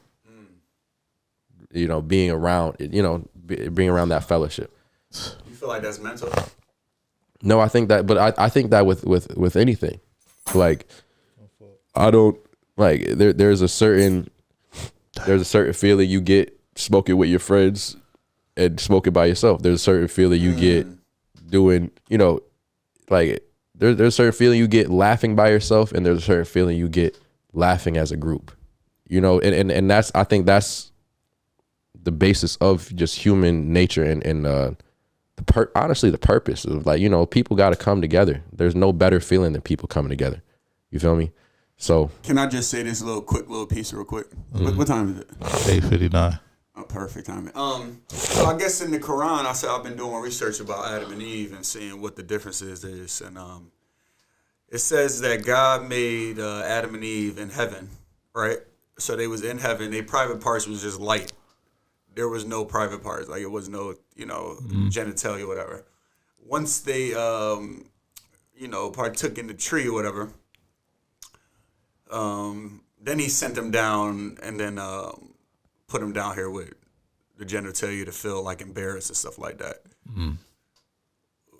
being around, being around that fellowship. You feel like that's mental? No, I think that, but I think that with anything, like I don't like there's a certain feeling you get smoking with your friends and smoking by yourself. There's a certain feeling you get doing, like there's a certain feeling you get laughing by yourself, and there's a certain feeling you get laughing as a group, and that's, I think that's the basis of just human nature and honestly the purpose of like, people got to come together. There's no better feeling than people coming together. You feel me? So can I just say this little piece real quick? What time is it? 8:59. Oh, perfect timing. So I guess in the Quran, I've been doing research about Adam and Eve and seeing what the differences is, and it says that God made Adam and Eve in heaven, right? So they was in heaven. Their private parts was just light. There was no private parts, like it was no genitalia, whatever. Once they partook in the tree or whatever, then he sent them down and then put them down here with the genitalia to feel like embarrassed and stuff like that.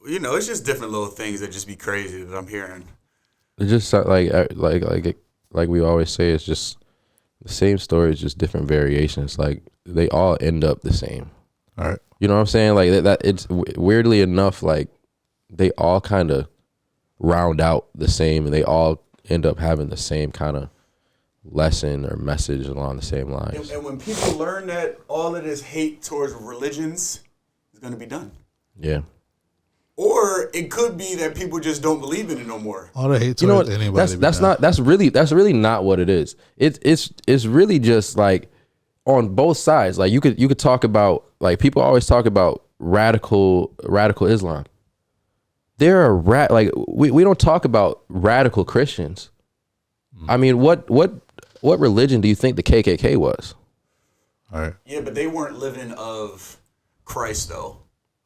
It's just different little things that just be crazy that I'm hearing. It's just like we always say, it's just the same story, it's just different variations. Like they all end up the same. All right. You know what I'm saying? Like that it's weirdly enough, like they all kind of round out the same, and they all end up having the same kind of lesson or message along the same lines. And when people learn that all of this hate towards religions is going to be done. Yeah. Or it could be that people just don't believe in it no more. All the hate You know towards what? anybody. That's really not what it is. It's really just like on both sides. Like you could talk about, like, people always talk about radical Islam. There are we don't talk about radical Christians. I mean, what religion do you think the KKK was? All right. Yeah, but they weren't living of Christ though.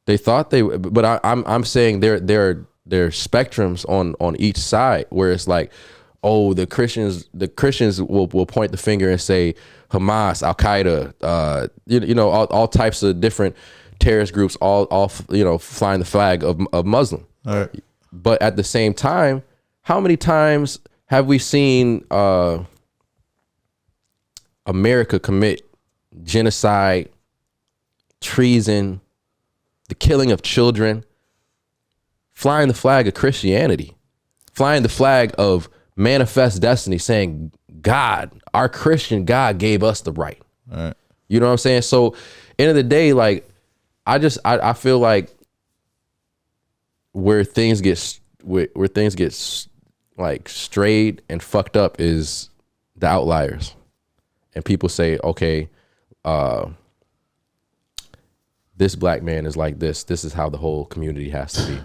They thought they, but I'm saying there are spectrums on each side where it's like, oh, the Christians will point the finger and say Hamas, Al Qaeda, you know, all types of different terrorist groups, all you know, flying the flag of Muslim. All right. But at the same time, how many times have we seen America commit genocide, treason, the killing of children, flying the flag of Christianity, flying the flag of manifest destiny, saying God, our Christian God gave us the right. All right. You know what I'm saying? So end of the day, like, I feel like where things get like strayed and fucked up is the outliers. And people say, okay, this black man is like this. This is how the whole community has to be.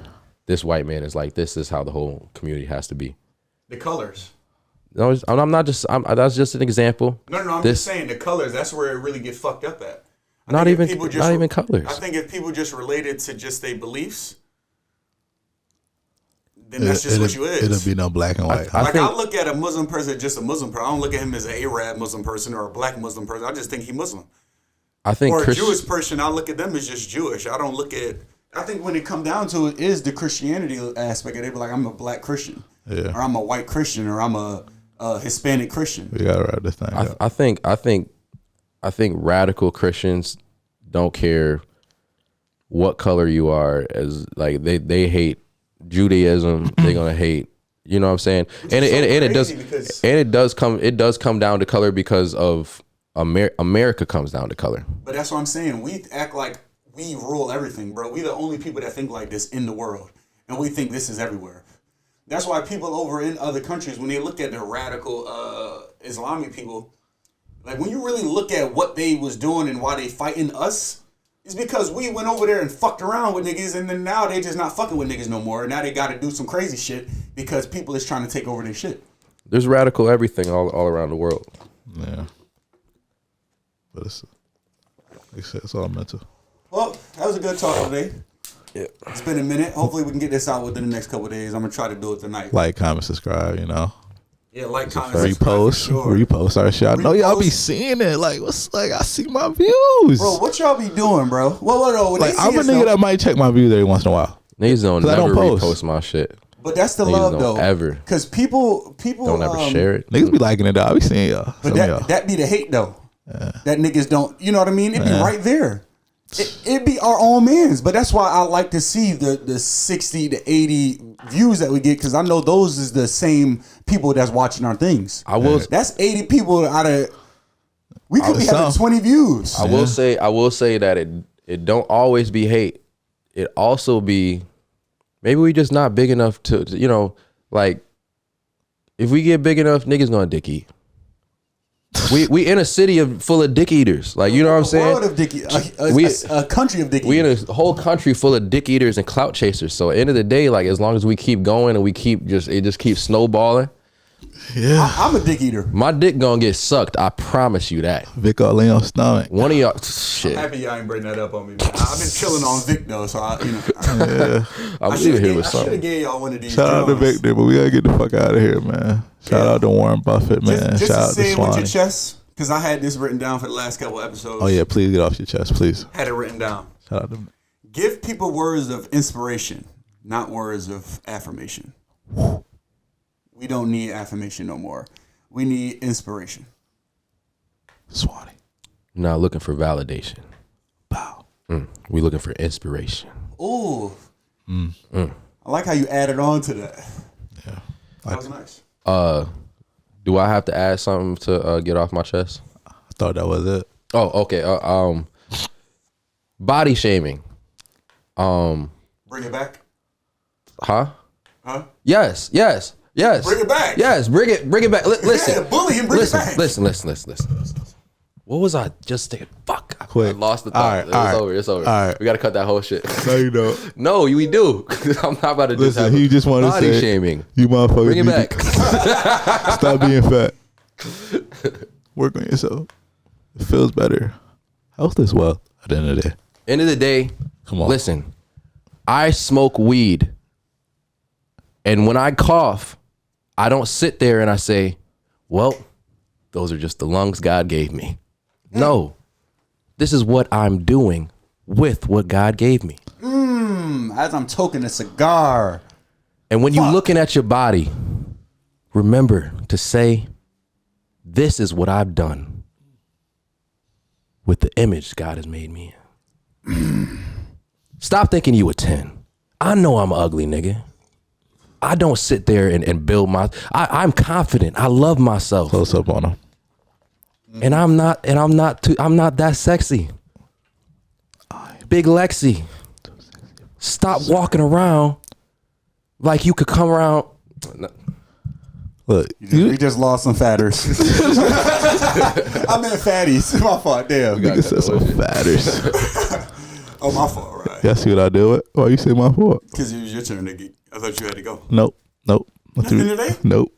This white man is like this. This is how the whole community has to be. The colors. No, I'm not just. That's just an example. No. I'm just saying the colors. That's where it really get fucked up at. Not even colors. I think if people just related to just their beliefs, then that's just what you is. It'll be no black and white. I look at a Muslim person, just a Muslim person. I don't look at him as an Arab Muslim person or a black Muslim person. I just think he's Muslim. I think or a Jewish person, I look at them as just Jewish. I don't look at. I think when it come down to it, is the Christianity aspect. They be like, I'm a black Christian, or I'm a white Christian, or I'm a Hispanic Christian. We gotta write this thing. I think radical Christians don't care what color you are. As like they hate Judaism. They're gonna hate. You know what I'm saying? And it does come down to color because of America comes down to color. But that's what I'm saying. We act like we rule everything, bro. We the only people that think like this in the world, and we think this is everywhere. That's why people over in other countries, when they look at the radical Islamic people, like when you really look at what they was doing and why they fighting us, it's because we went over there and fucked around with niggas, and then now they just not fucking with niggas no more. Now they got to do some crazy shit because people is trying to take over their shit. There's radical everything all around the world. Yeah. But it's all mental. Well, that was a good talk today. Yeah. It's been a minute. Hopefully we can get this out within the next couple of days. I'm going to try to do it tonight. Like, comment, subscribe, you know. Yeah, like, comment, subscribe. Repost our shit. I know y'all be seeing it. Like, I see my views. Bro, what y'all be doing, bro? What like, I'm a nigga that might check my views every once in a while. Niggas don't never repost my shit. But that's the love, though. Ever. Because people don't ever share it. Niggas be liking it, though. I be seeing y'all. But that be the hate, though. Yeah. That niggas don't, you know what I mean? It be right there. It be our own mans. But that's why I like to see the 60 to 80 views that we get, because I know those is the same people that's watching our things. That's 80 people out of. We could be having 20 views. I will say that it don't always be hate. It also be maybe we just not big enough to you know, like if we get big enough, niggas gonna dick eat. We in a city full of dick eaters, like, you know what I'm saying? World of dick, a country of dick eaters. We in a whole country full of dick eaters and clout chasers. So at the end of the day, like, as long as we keep going and it just keeps snowballing. Yeah, I'm a dick eater. My dick gonna get sucked. I promise you that. Vic all in your stomach. One of y'all, shit. I'm happy y'all ain't bring that up on me, man. I've been chilling on Vic though, so I should have gave y'all one of these. Shout out to Vic, but we gotta get the fuck out of here, man. Shout out to Warren Buffett, man. Just Shout out to say to it with Swanee. your chest, because I had this written down for the last couple episodes. Oh yeah, please get off your chest, please. Had it written down. Shout out to. Give people words of inspiration, not words of affirmation. We don't need affirmation no more. We need inspiration. Swanee. Not looking for validation. Bow. We looking for inspiration. Ooh. I like how you added on to that. Yeah. That was nice. Do I have to add something to get off my chest? I thought that was it. Oh, okay. Body shaming. Bring it back. Huh? Huh? Yes. Bring it back. Yes, bring it back. Listen. Yeah, bully him, bring it back. Listen. What was I just thinking? Fuck. I Quick. lost the thought. It's over. All right. We gotta cut that whole shit. No, you don't. No, we do. I'm not about to just Listen, have he just want to body say, shaming. you motherfucker. Bring it need back. to Stop being fat. Work on yourself. It feels better. Health is wealth at the end of the day. End of the day, Come on. listen. I smoke weed. And when I cough, I don't sit there and I say, well, those are just the lungs God gave me. No. This is what I'm doing with what God gave me. As I'm toking a cigar. And when you're looking at your body, remember to say, this is what I've done with the image God has made me in. Stop thinking you a 10. I know I'm an ugly nigga. I don't sit there and build I'm confident. I love myself. Close up on him. And I'm not that sexy. Big Lexi. Stop walking around like you could come around. Look, We just lost some fatters. I meant fatties. My fault. Damn. nigga said some fatters. Oh, my fault, right? Y'all see what I do with? Why you say my fault? Because it was your turn, nigga. I thought you had to go. Nope. Nothing today? Nope.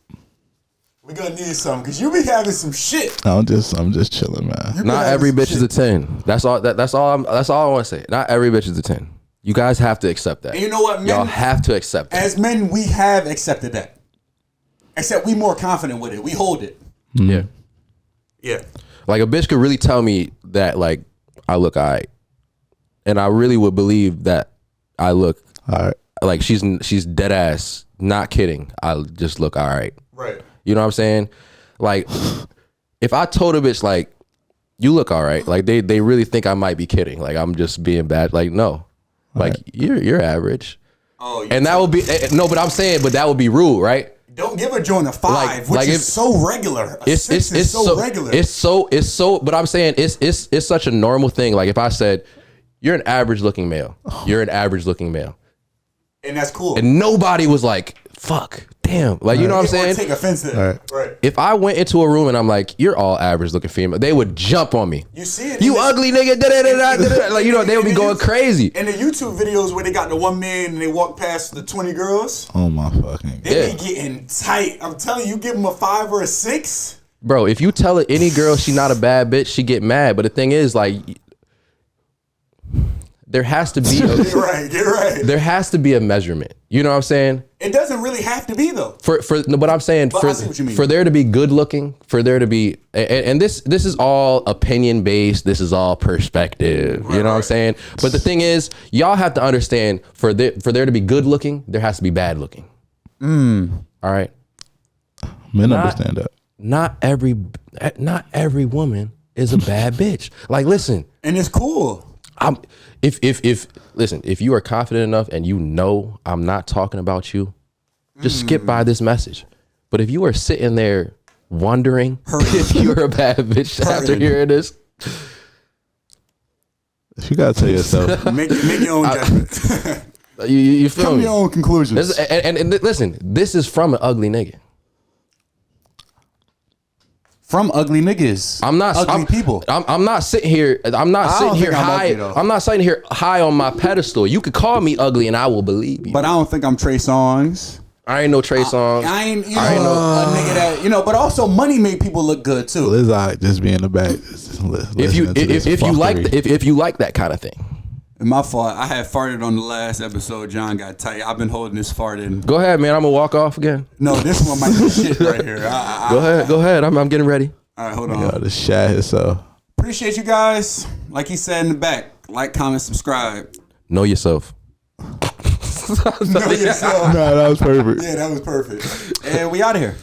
We gonna need some because you be having some shit. I'm just chilling, man. Not every bitch is a 10. That's all I want to say. Not every bitch is a 10. You guys have to accept that. And you know what, men? Y'all have to accept that. As men, we have accepted that. Except we more confident with it. We hold it. Yeah. Yeah. Like a bitch could really tell me that like I look alright. And I really would believe that I look All right. like she's dead ass, not kidding. I just look alright. Right. You know what I'm saying? Like if I told a bitch like you look alright, like they really think I might be kidding. Like I'm just being bad. Like no. Like you're average. Oh, And that would be no, but I'm saying, but that would be rude, right? don't give a joint a 5, which is so regular. A It's 6 is so regular. It's so. But I'm saying it's such a normal thing. Like if I said you're an average looking male, you're an average looking male, and that's cool. and nobody was like, "Fuck, damn," like you know what I'm saying? Take offense to that. Right. If I went into a room and I'm like, "You're all average looking female," they would jump on me. You see it? You ugly nigga. Like you know, they would be going crazy. And the YouTube videos where they got the one man and they walk past the 20 girls, Oh my fucking. they be getting tight. I'm telling you, give them a 5 or a 6. Bro, if you tell any girl she not a bad bitch, she get mad. But the thing is, like, there has to be Get right. there has to be a measurement. You know what I'm saying? It doesn't really have to be though. But I'm saying But I see what you mean. for there to be good looking, for there to be and this is all opinion based. This is all perspective. You know what I'm saying? But the thing is, y'all have to understand for there to be good looking, there has to be bad looking. All right. Men understand that. Not every woman is a bad bitch. Like, listen, And it's cool. if you are confident enough and you know I'm not talking about you, just skip by this message. But if you are sitting there wondering if you're a bad bitch after hearing this, You gotta tell yourself. Make your own judgment. you feel Come me? to your own conclusions. And listen, this is from an ugly nigga. From ugly niggas. Ugly people. I'm not sitting here. I'm not I sitting don't here think I'm high. ugly, though. I'm not sitting here high on my pedestal. You could call me ugly and I will believe you. But I don't think I'm Trey Songz. I ain't no Trey Songz. I ain't, you know, a nigga that, but also money made people look good too. Liz, I just be in the back. If you like that kind of thing, My fault. I had farted on the last episode. John got tight. I've been holding this fart in. go ahead, man. I'm gonna walk off again. No, this one might be shit right here. Go ahead. I'm getting ready. All right, hold on. gotta shat himself. Appreciate you guys. Like he said in the back, like, comment, subscribe. Know yourself. Know yourself. Nah, that was perfect. Yeah, that was perfect. And we out of here.